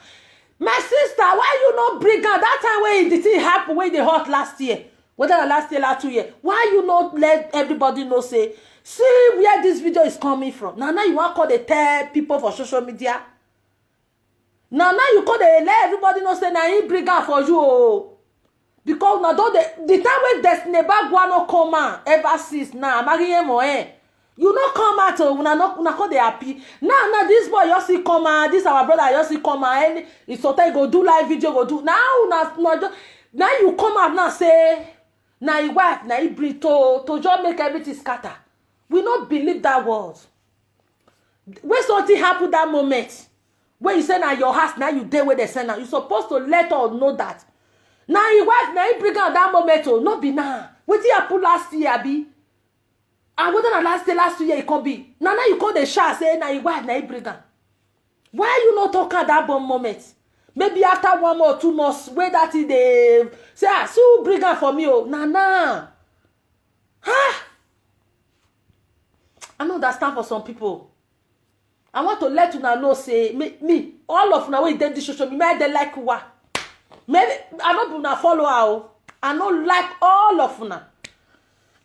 My sister, why you not bring out that time when the thing happen when they hot last year? Whether last year last 2 years, why you not let everybody know say see where this video is coming from? Now you want call the tell people for social media. Now you call the let everybody know say na he bring out for you. Because now the time when Destiny Bagwa no come out ever since now you no come out una call they happy now this boy you see come out this our brother you see come out and it's so time go do live video go do now you come out now say now you wife now you bring to just make everything scatter. We not believe that word when something happen that moment when you say na your house, now you dey where they send now. You supposed to let us know that. Now your wife, now you bring out that moment, oh, not be now. What did you put last year, be? And whether na last 2 years it can be. Now you call the shah say na your wife, now you bring out. Why you not talking at that moment? Maybe after 1 or 2 months, where that is the say, so bring her for me, oh, nah. Huh? I know that's time for some people. I want to let you know, say, me, all of now, we did this social media, they like what? Maybe, I don't gonna follow her, I don't like all of now.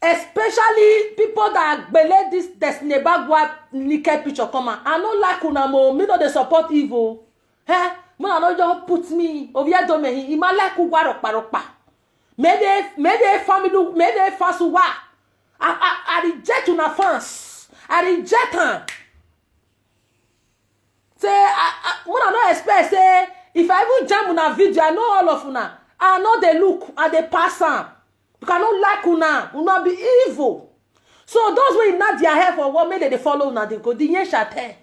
Especially people that believe this Destiny Bagua naked picture come on. I don't like unamo, me no they support evil. Hey, when I know just put me over here don't me. He might like uwarokpa. Maybe family, maybe fast wa. I reject una fans. I reject her. Say, when I don't expect say if I even jam una video, I know all of una. I know they look and they pass on. Because I don't like una be evil. So those who not their hair for what made they follow una they go the yen shate.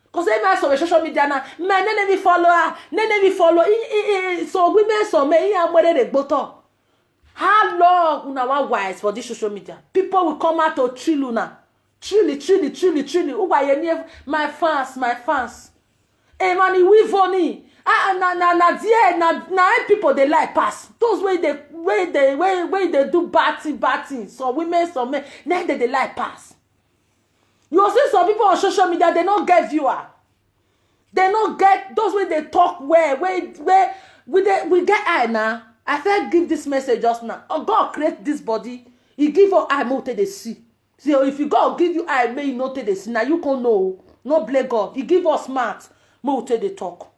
Because they might on social media now, man, nene me follow her, nene me follow. So women so me here where they go to. How long una wa wise for this social media? People will come out to chill una. Truly. Who are my fans. Hey man, we funny. Na people they like pass. Those way they do bad things. So women, some men, now they like pass. You see some people on social media, they don't get viewer. They don't get those way they talk where we get eye now. I felt give this message just now. Oh, God create this body. He give us eye more to the see. So if you God give you eye, may you not to the see. Now you can know. No blame God. He give us smart. More to the talk.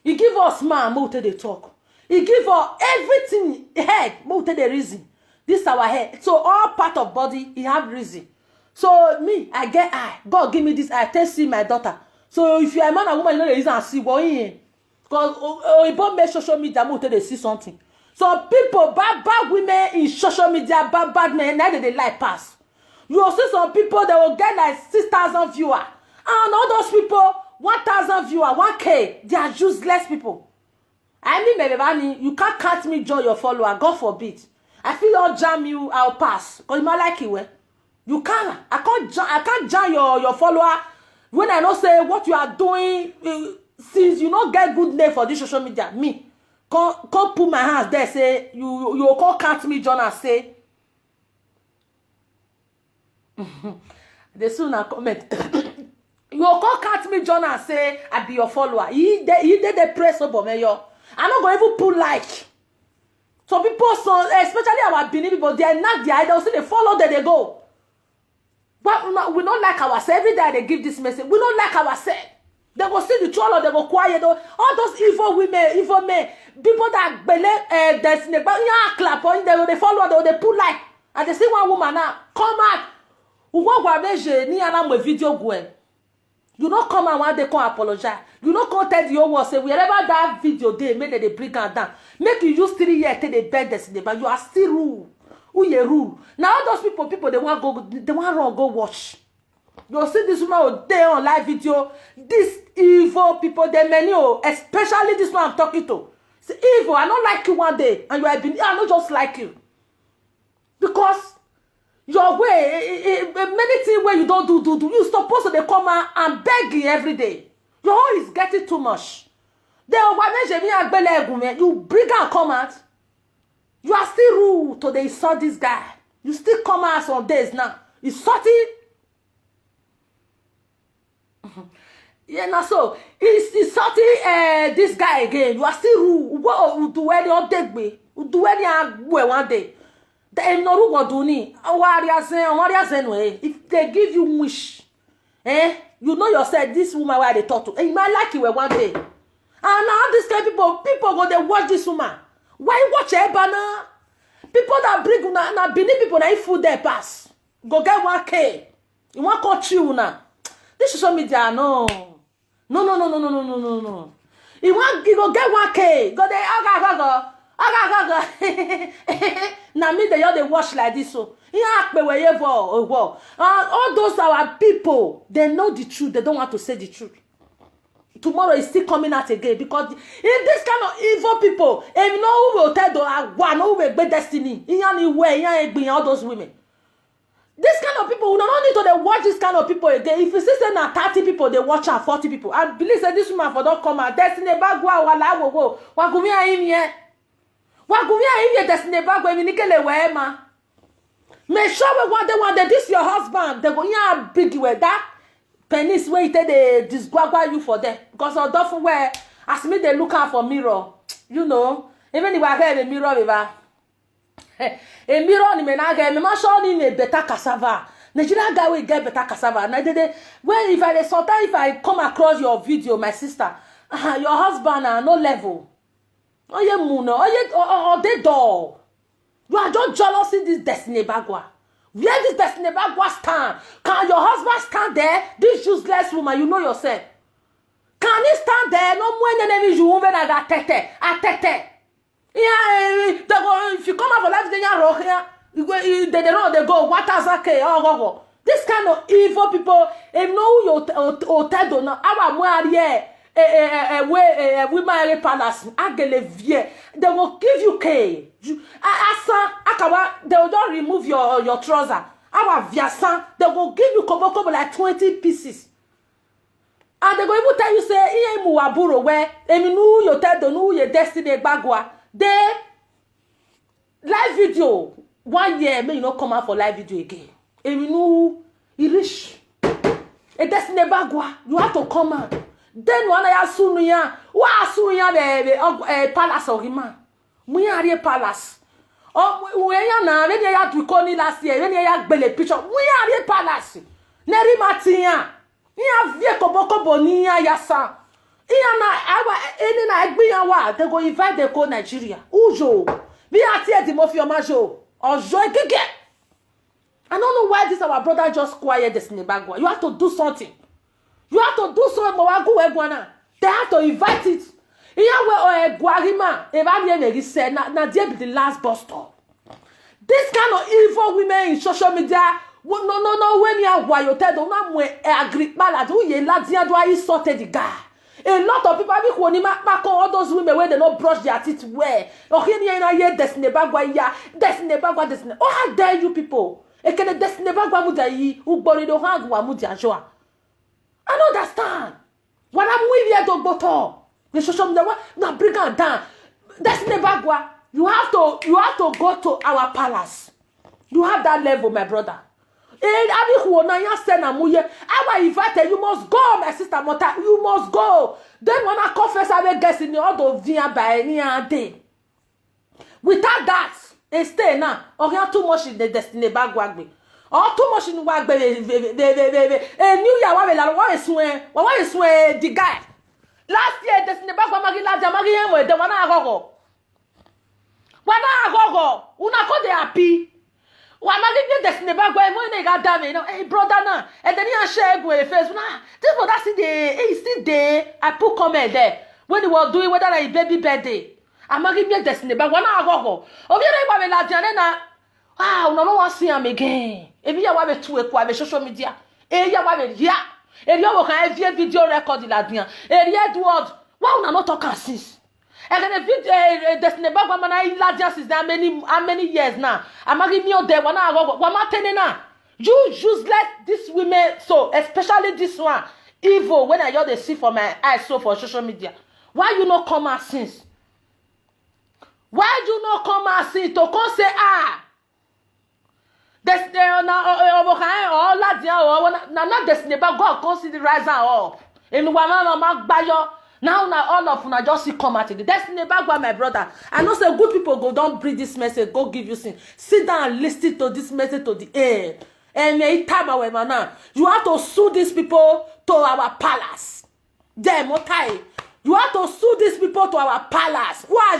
He give us man, more to the talk. He give us everything head, more to the reason. This our head. So all part of body, he have reason. So me, I get eye. God give me this eye. Tell see my daughter. So if you are a man or woman, you know the reason I see what in. Because it make social media more to they see something. So people, bad women in social media, bad men, now they like pass. You will see some people, they will get like 6,000 viewers. And all those people, 1,000 viewers, 1K, they are useless people. I mean, baby, you can't cut me join your follower, God forbid. I feel I'll jam you, I'll pass. Because you might like it, well. You can't. I can't jam your follower when I don't say what you are doing. Since you don't get good name for this social media, me, can't put my hands there, say, you can't cut me join and say. They soon a comment. You can't cut me join and say, I be your follower. He did the press over me, yo. I'm not going to even put like. Some people, especially our Benin people, they are not there. They'll say they follow, there they go. But we don't like ourselves. Every day they give this message. We don't like ourselves. They go see the troll or they go quiet. All those evil women, evil men, people that believe destiny, but clap on they follow, they put like. And they see one woman now, come out. Video going. You don't come and one day come apologize. You don't come tell the whole world, say, wherever that video they made they bring her down. Make you use 3 years till they beg destiny, but you are still rule. Who you rule? Now all those people they want run go watch. You see this woman will day on live video. These evil people, they many, especially this one I'm talking to. It's evil. I don't like you one day, and you have been. I don't just like you because your way, many things where you don't do. You supposed to they come out and beg you every day. Your own is getting too much. You bring and come out. You are still rude to they saw this guy. You still come out some days now. He's sorting. Yeah, now so he's sorting this guy again. You are still rude. What do any update me? Do any one day? They know what do ni. If they give you wish, you know yourself. This woman where they talk to, you might like you one day. And now this kind of people go they watch this woman. Why watch her banner? People that bring na Benin people that food there pass. Go get 1K. You want country now. This social media no. You go get 1K. Go there Now me they watch like this so. All those our people, they know the truth. They don't want to say the truth. tomorrow is still coming out again because if this kind of evil people, and you know who will tell the one who will be destiny, all those women. This kind of people, we don't need to watch this kind of people again. If you see say na 30 people, they watch her 40 people. I believe that this woman for don't come out. Destiny bagwa wala wo. Wagumia imye. Wagumia imye destiny bagwa iminikele wema. Make sure we want they this your husband. They go yeah big way that penis where they disgwagwa you for them. Because of that where as me they look out for mirror. You know, even if I have a mirror with a mirror ni menaga me ma show ni better cassava. Nigeria guy will get better cassava. Na when if I come across your video, my sister, your husband are no level. Oh ye muno, oh they door. You are just jealous in this destiny bagwa. Where this destiny bagwa stand? Can your husband stand there? This useless woman, you know yourself. Can he stand there? No more enemy you won't na tete. Yeah, if you come out for life, then they go, what has okay? Oh, this kind of evil people, they know you hotel don't know. We marry palace. They will give you K. They will just remove your trouser. They will give you kobo like 20 pieces. And they go even tell you say, muwaburo where you tell don't know your destiny bagwa. They live video 1 year may you not come out for live video again. And you know you rich. A destiny bagwa you have to come out. Then one ya sunuya the palace of him. We are a palace. Oh we are na when ya to koni last year when ya gbele picture we are a palace. Neri matia. Ni avie koboko bonia ya sa. They go invite the whole Nigeria. Ujo. We are here the mafia majo. Ojo egege. I don't know why this our brother just quiet this Nibagwa. You have to do something. You have to do something. They have to invite it. Here where Guarima, Evanian said, na dear be the last bus stop. This kind of evil women in social media. No, when you are why you tell them, I'm agree. Maladu, ye ladia do I sorted the guy. A lot of people have all those women where they don't brush their teeth well. Oh, here destiny bagwa ya, destiny bagwa destiny. Oh, how dare you people? Ekene destiny bagwa mudayi, ubori do hang wa mudia joa. I don't understand. When I'm with you, don't go to the social media. Now bring her down. Destiny bagwa. You have to go to our palace. You have that level, my brother. You must go, my sister Mota. You must go. Then when I confess, I will guess in the other via by any day. Without that, they stay now. Or you have too much in the destiny bagwagbe. Or too much in wagbe. A new year, why is the guy? Last year, destiny bagwamagi la jamagi the wana gogo. Una ko de happy. Wamagi destiny bagwa mo ne ga dame no hey brother na and then you share go face na this brother see there I put comment there when they were doing whether like baby birthday amagi me destiny bagwa na gogo obi re gba me la jane na una no wan see am again ebi ya wa be tu eku abi social media ya wa be ya eri o kan video record la dian eri Edward why una no talk am since. And then the video, destiny bagwa mana iladia since how many years now? I'm giving you there. You useless these women, so especially this one, evil. When I hear they see for my eyes, so for social media, why you not come out since? Why you not come out since to come say destiny na ladia na destiny bagwa consider rise up. In woman no mag bayo. Now all of una just see come at it. Destiny bagwa, my brother. I know say good people go don't breathe this message, go give you sin. Sit down and listen to this message to the air. And you have to sue these people to our palace. You have to sue these people to our palace. Why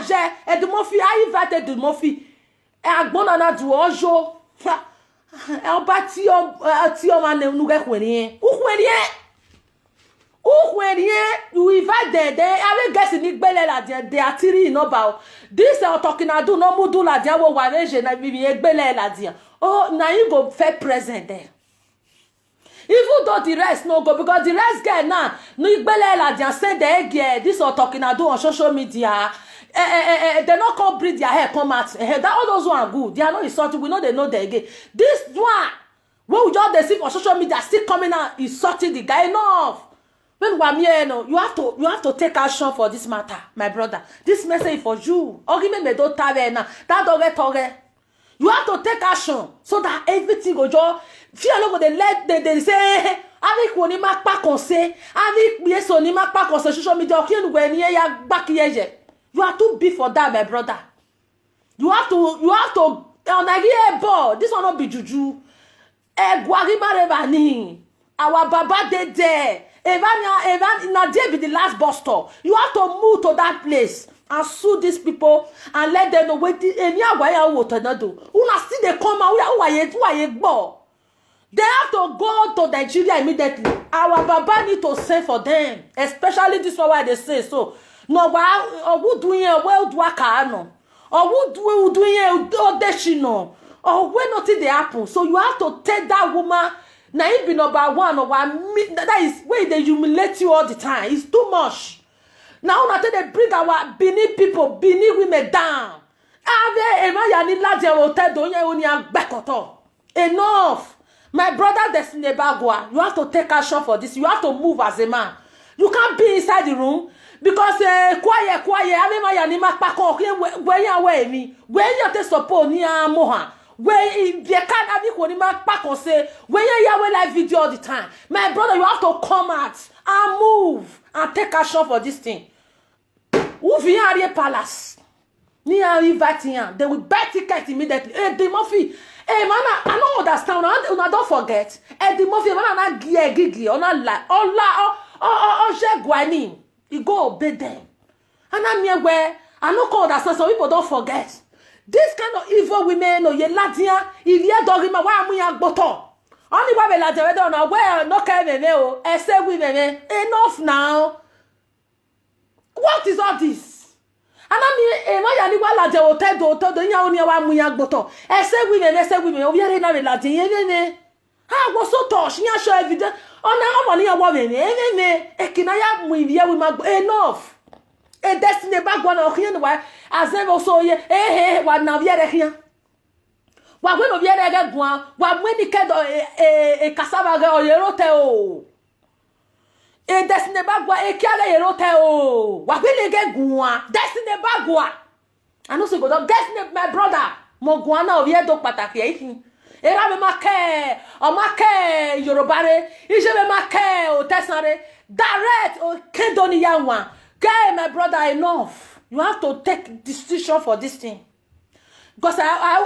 Edmofi, I invited Edmofi. Agbonana du ojo. Elbatio man nuge kwenye. You invite them, they will guess in Igbele la dia, they are tiri no bow. This are talking I do no mudu la dia wo wareje na bibi Igbele la dia. Oh, now you go fair present there. Even though the rest no go, because the rest get now, no igbele la dia send the egg, this or talking I do on social media. They not come breathe their hair, come out. That all those one are good. They are not insulting. We know they know the again. This one, when we just see on social media, still coming out insulting the guy. Enough. When we are here, you have to take action for this matter, my brother. This message for you. Me don't tell now. That don't get. You have to take action so that everything go just. Fear no go they say. Avec on ma pas conseil. Avec bien son ma pas conseil social media. Qui nous voit ya back here. You are too big for that, my brother. You have to on a ball. This will not be juju. Our baba dead there. Evan na there be the last bus stop. You have to move to that place and sue these people and let them know what any why water not do. Una see they come out who they have to go to Nigeria immediately. Our baba need to send for them, especially this one why they say so. No, or who doing a well do no, or who doing a deshino, or when nothing they happen. So you have to take that woman. Now it be number one or one. That is where they humiliate you all the time. It's too much. Now until they bring our Benin people, Benin women down. Enough. My brother Destiny Bagua, you have to take action for this. You have to move as a man. You can't be inside the room. Because quiet ave ya ni ma pa ko where ya we mi where you te support ni amoha where they can't have ko ni ma pa ko say where ya we live video all the time. My brother, you have to come out and move and take action for this thing. Who vient palace ni a invite they will buy ticket immediately. The Murphy man, I don't understand. I don't forget. The Murphy man na gigi on la je guani. You go obey them. And I'm here where I know call that some people don't forget. This kind of evil women no ye ladia, if ye doggy ma wa mu ya gboto. Only why we ladia we don't know where no care me o. Say women enough now. What is all this? And I'm here ma ya ni wa ladia o te do nya oni wa mu ya gboto. Say women o we na we ladia ye I was so touched. Nya show evidence. On a woman, Ekinaya, we mag enough. A destiny back one of him, why as ever so ye, what now yet here? What when of yet I one, what when he can a cassava or yeroteo? A destiny bagua, a cala yeroteo. What will you get gua? Destiny bagua. I know so good. Destiny, my brother, Moguana of Yedo Pataki. Era make o make Yorubare ije be make o tesare direct o kedoni yanwa guy my brother enough. You have to take decision for this thing because I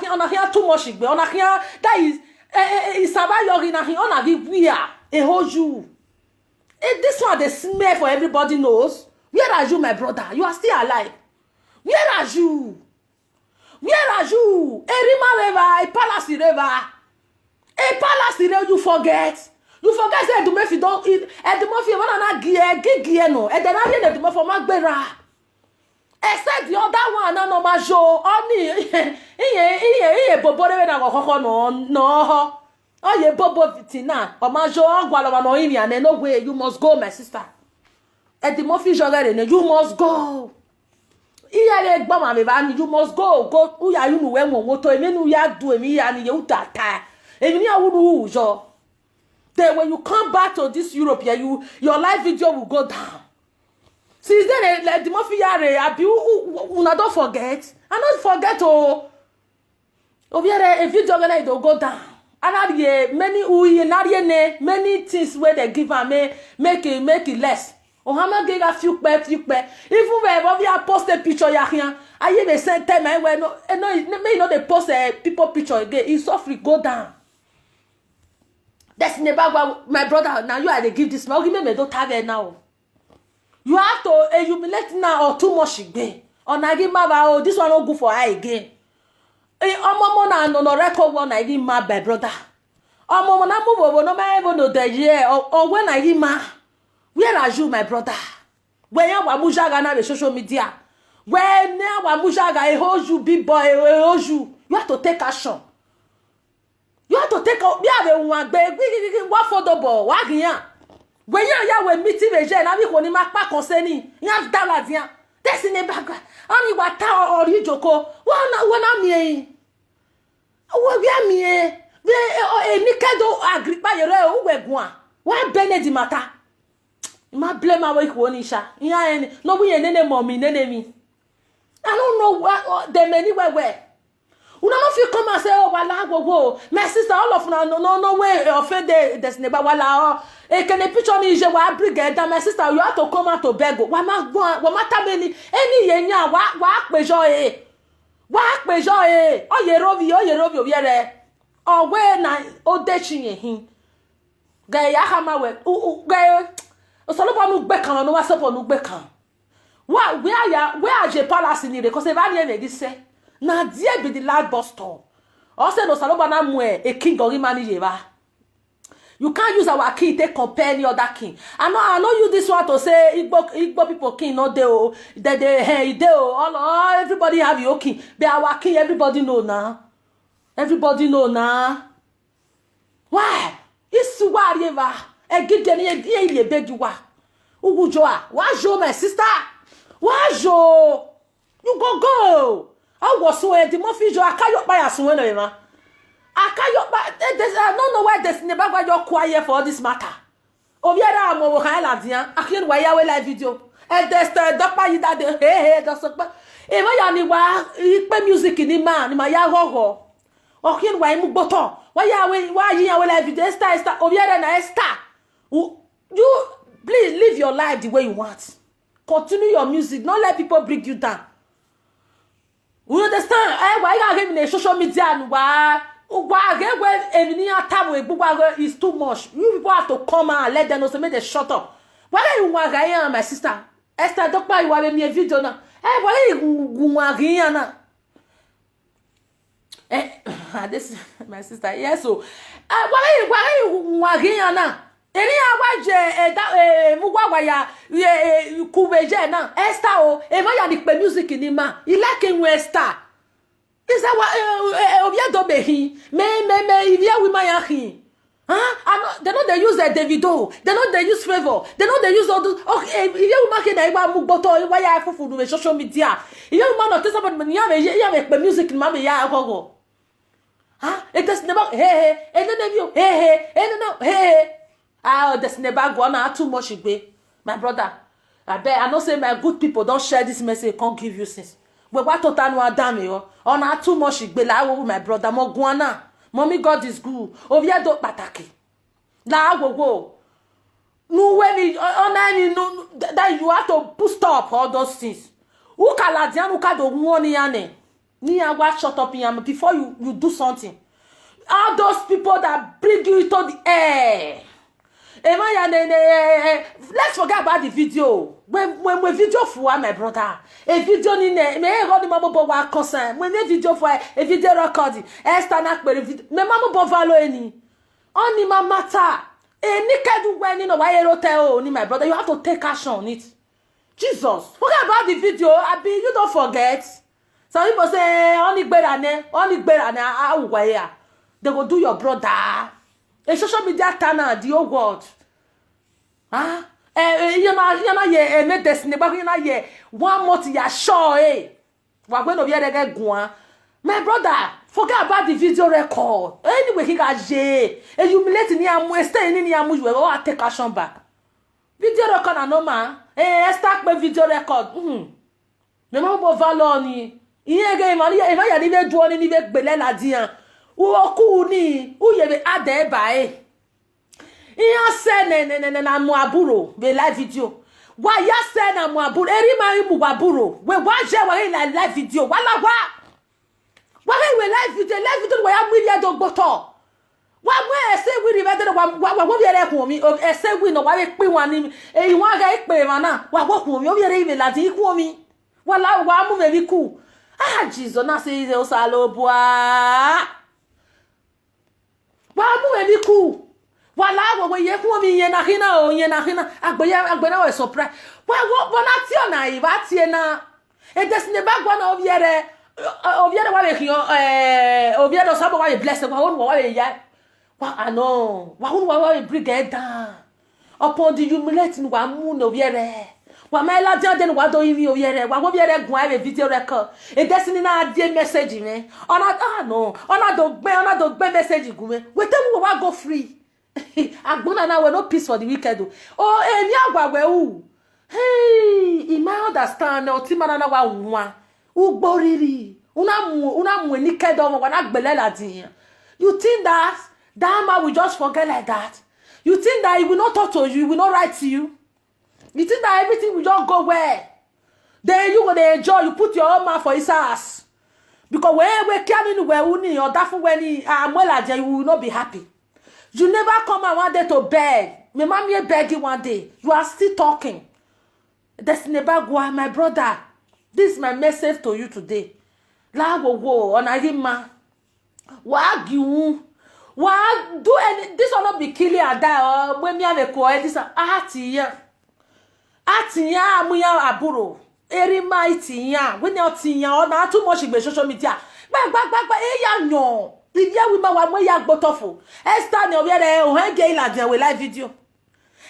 on here too much on here that is sabayori na here on a weird a whole you this one the smell for everybody knows. Where are you, my brother? You are still alive. Where are you? Where are you? Erima river, a palace river. A palace river, you forget. You forget that if you don't eat, and the mafia wanna give no, and then I didn't do for Magbera. Except the other one, no majo, only bobo no. Oh, ye bobo vitina, or majo, gualano, and no way, you must go, my sister. And the mafia jogger, you must go. You must go. Who are you? When moto, you ya do me and you tata. And you then when you come back to this Europe, your live video will go down. Since then, like the mafia, don't forget. And not forget a video will go down. And many things where they give and make it less. Ohama gave a few pay. Even when we post a picture here, I even send them when no they post a people picture again. It's so free go down. That's never my brother. Now you are to give this man. Me don't have it now. You have to humiliate now or too much again. Or na give ma this one no good for her again. Omo na no record one I give ma by brother. Omo na move over no me even no the year or when I give ma. Where are you, my brother? When you are mujaga na social media, when you are mujaga, I hold you, big boy, I hold you. You have to take action. You You have to take out. We have one bag. What for the ball? What here? When you are meeting the gen, I will not pack concerning. You have Daladia. That's in the background. Only what tower or you joko. What am I? What we are me? A Nikado agree by your own one. Why Benedi matter? My blame my way, Wonisha. Yeah, no, we ain't any mommy, enemy. I don't know what them anywhere where. You know if you come and say, oh, wala go. My sister, all of no way offend this neighbor, wala. Can a picture me, je wa brigade, my sister, you have to come out to beg. Wamata many, any yenya, wak bejoy. Wak bejoy. Oh, yerovi, yere. Oh, where na, oh, deching him. Gaya hama we, gaya. Osalopa nu bekan, no wasopo nu bekan. Where je palace ni, because if I never this say. Na dia be the last bus stop. Also, no saloba na mwe a king or imani jeva. You can't use our king to compare any other king. I know you this one to say Igbo people king not they all everybody have your king. But our king everybody know now. Everybody know now. Why? It's whatever. A good day beg you wa. Ugujoa. Why Joe my sister? Why Joe? You go. I was so the Moffijo, I can't buy a swimmer. I can't buy. I don't know why there's never got your quiet for this matter. Oh, yeah, I'm over Highlandia. I can't why I will live video. And there's the doctor that hey, that's a. If I only want music in the man, in my yaho. Or can why move bottom? Why you will live video? Star, oh, yeah, and I star. You please live your life the way you want. Continue your music. Don't let people bring you down. You understand? Why you give me the social media and why is too much. You people have to come and let them know so make them shut up. Why you want Gaya, my sister? Esther, doctor, you want me a video now? Why you want Gaya? This my sister. Yes, so why you want Gaya now? Any awaje mugwagwaya kubeje na Esther o ya ni pe music ni ma ilake nwe Esther is that obia do behi me ivia we my ahin they know they use Davido, they know they use Favor, they know they use all those. Okay, if you mark it iwa mugboto why ya fufu do social media if you man not somebody me ya me music ma me ya gogo it is never hey and then you hey and no hey. This never go on too much. My brother, I bet I know say my good people don't share this message. Can't give you sense. We what total no damn you. On too much. My brother, mo guana. Mommy, God is good. Ovia do pataki. La go. No way no that you have to stop all those things. Who kaladian who ka do one yane. Ni agwa shut up in before you do something. All those people that bring you into the air. Let's forget about the video. When we video for my brother, a video in me got the mama boy concern. When a video for a video recording, Esther nak me mama boy follow any. Only my matter. Any can when you know why you tell only my brother. You have to take action on it. Jesus, forget about the video. You don't forget. Some people say only better how where they will do your brother. A social media tana the whole world. Yana ye me destiny ba yana ye 1 month ya sure wa gbe no be get guan. My brother, forget about the video record. Anyway, he got je. And humiliate ni amu stay ni amu we will take action back. Video record na no man. Start my video record. Me ma bo valor ni. Iye ge ma ya ni be do ni be gbele la dian. Uoku ni uye ade bae iya se na mu aburo be live video wa ya se na mu aburo eri ma mu aburo we wa je wa live video wala wa we live video wa ya media do gboto wa mo ese we ri be wa bi ere kun mi ese we no wa be pin wa ni e won ga ipe ma na wa wo kun mi o bi ere ibe lati ku mi wala wa mu me bi ku Jesus na se o salo boa wa mu e bi ku wala wo ye ku mi yen na hina agbeya we surprise wa wo na ti ona yi ba ti na e desne ba gwa na obiere wa be kiyo obiere so bo wa be bless wa wo wa be ya I know. Why bring it down? Upon the humiliating one moon of yere. Wa my la den wa do imi o yere. Wa wo yere gun ave video record. E destiny na die message me. Ona do gbe message gun me. We tell we wa go free. Agbona na we no peace for the wicked. Oh, eni agwagwe u. Hey, I understand. O ti mana na wa nwa. U gboriri. Una mu ni kedo wa na gbele la din. You think that man will just forget like that? You think that he will not talk to you, he will not write to you? You think that everything will just go well? Then you gonna enjoy, you put your own man for his ass. Because when we coming where uni or that when you will not be happy. You never come out one day to beg. My mommy begging one day. You are still talking. Destiny Bagua, my brother. This is my message to you today. La wo on ma. Why do any this will not be killing and die or when me have a coil this atiya amuya aburo eri mighty ya when you tiya or na too much in social media gba ya yan if ya we ma wa mo ya gbotofo Esther ne obiere o he ge ila dia we live video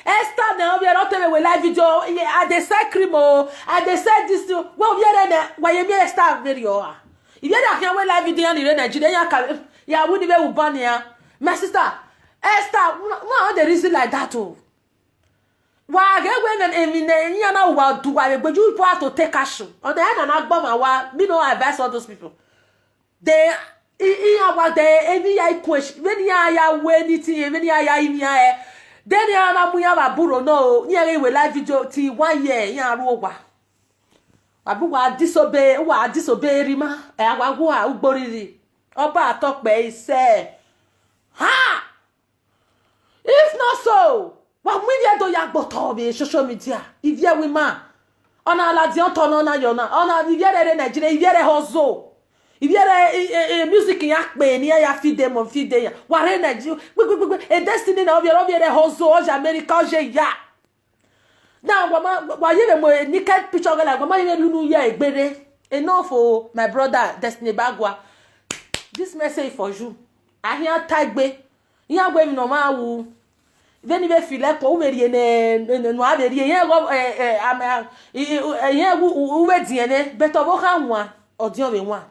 Esther ne obiere o tell we live video I dey sell cream o I dey sell this we obiere ne wa ye me Esther video if you don't have live video in Nigeria, ya wouldn't be ubania. My sister, Esther, no, there is like that too. Why get when you know what do I but you want to take action. On the end, and I me no advise all those people. They what they any question when ya anything when ya in ya then ya na mu ya ba buro no near we live video till 1 year ya ruwa. Abu wa disobey rima wa ugboriri oba atokpe ise ha if not so wa media do ya gboto be social media if ye we ma ona la di on tono na yona ona if ye re Nigeria if ye re hozo if ye re music ya pe ni ya feed them ya wa re Nigeria e destiny na obi re hozo o America o je ya. Now, why you mo naked picture like mama you nu ya egbere enough for my brother Destiny Bagua. This message for you. I hear tagbe. Ya gbe mi no ma wu. Then you feel like o we no averi yen go yen wu we diene but obo kan wa odion we wa.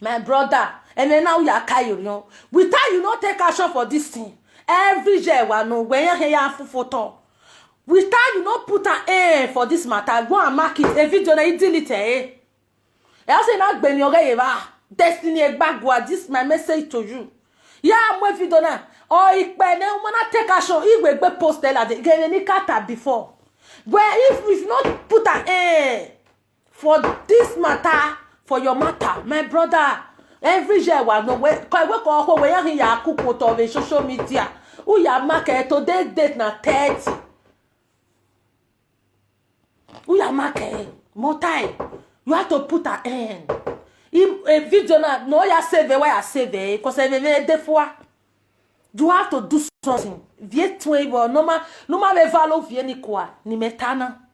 My brother, and then now you are carrying. Without you not take action for this thing. Every year wa no when you hear photo. Without you not put an air for this matter, go and mark it. A video na delete eh. I say not ben yoga eva. Destiny Bagua. This my message to you. Yeah, my video na. Oh, ik ben ne umana take action. If we be posted at the any kata before. Where if we not put an air for this matter, for your matter, my brother. Every year wa no we ko we yan ya kuku to social media. Who ya market today date na 30. We are market more time. You have to put an end. If a video na no ya save why ya save because every fois you have to do something. Vie toi no ma me valo vie ni kwa ni metana.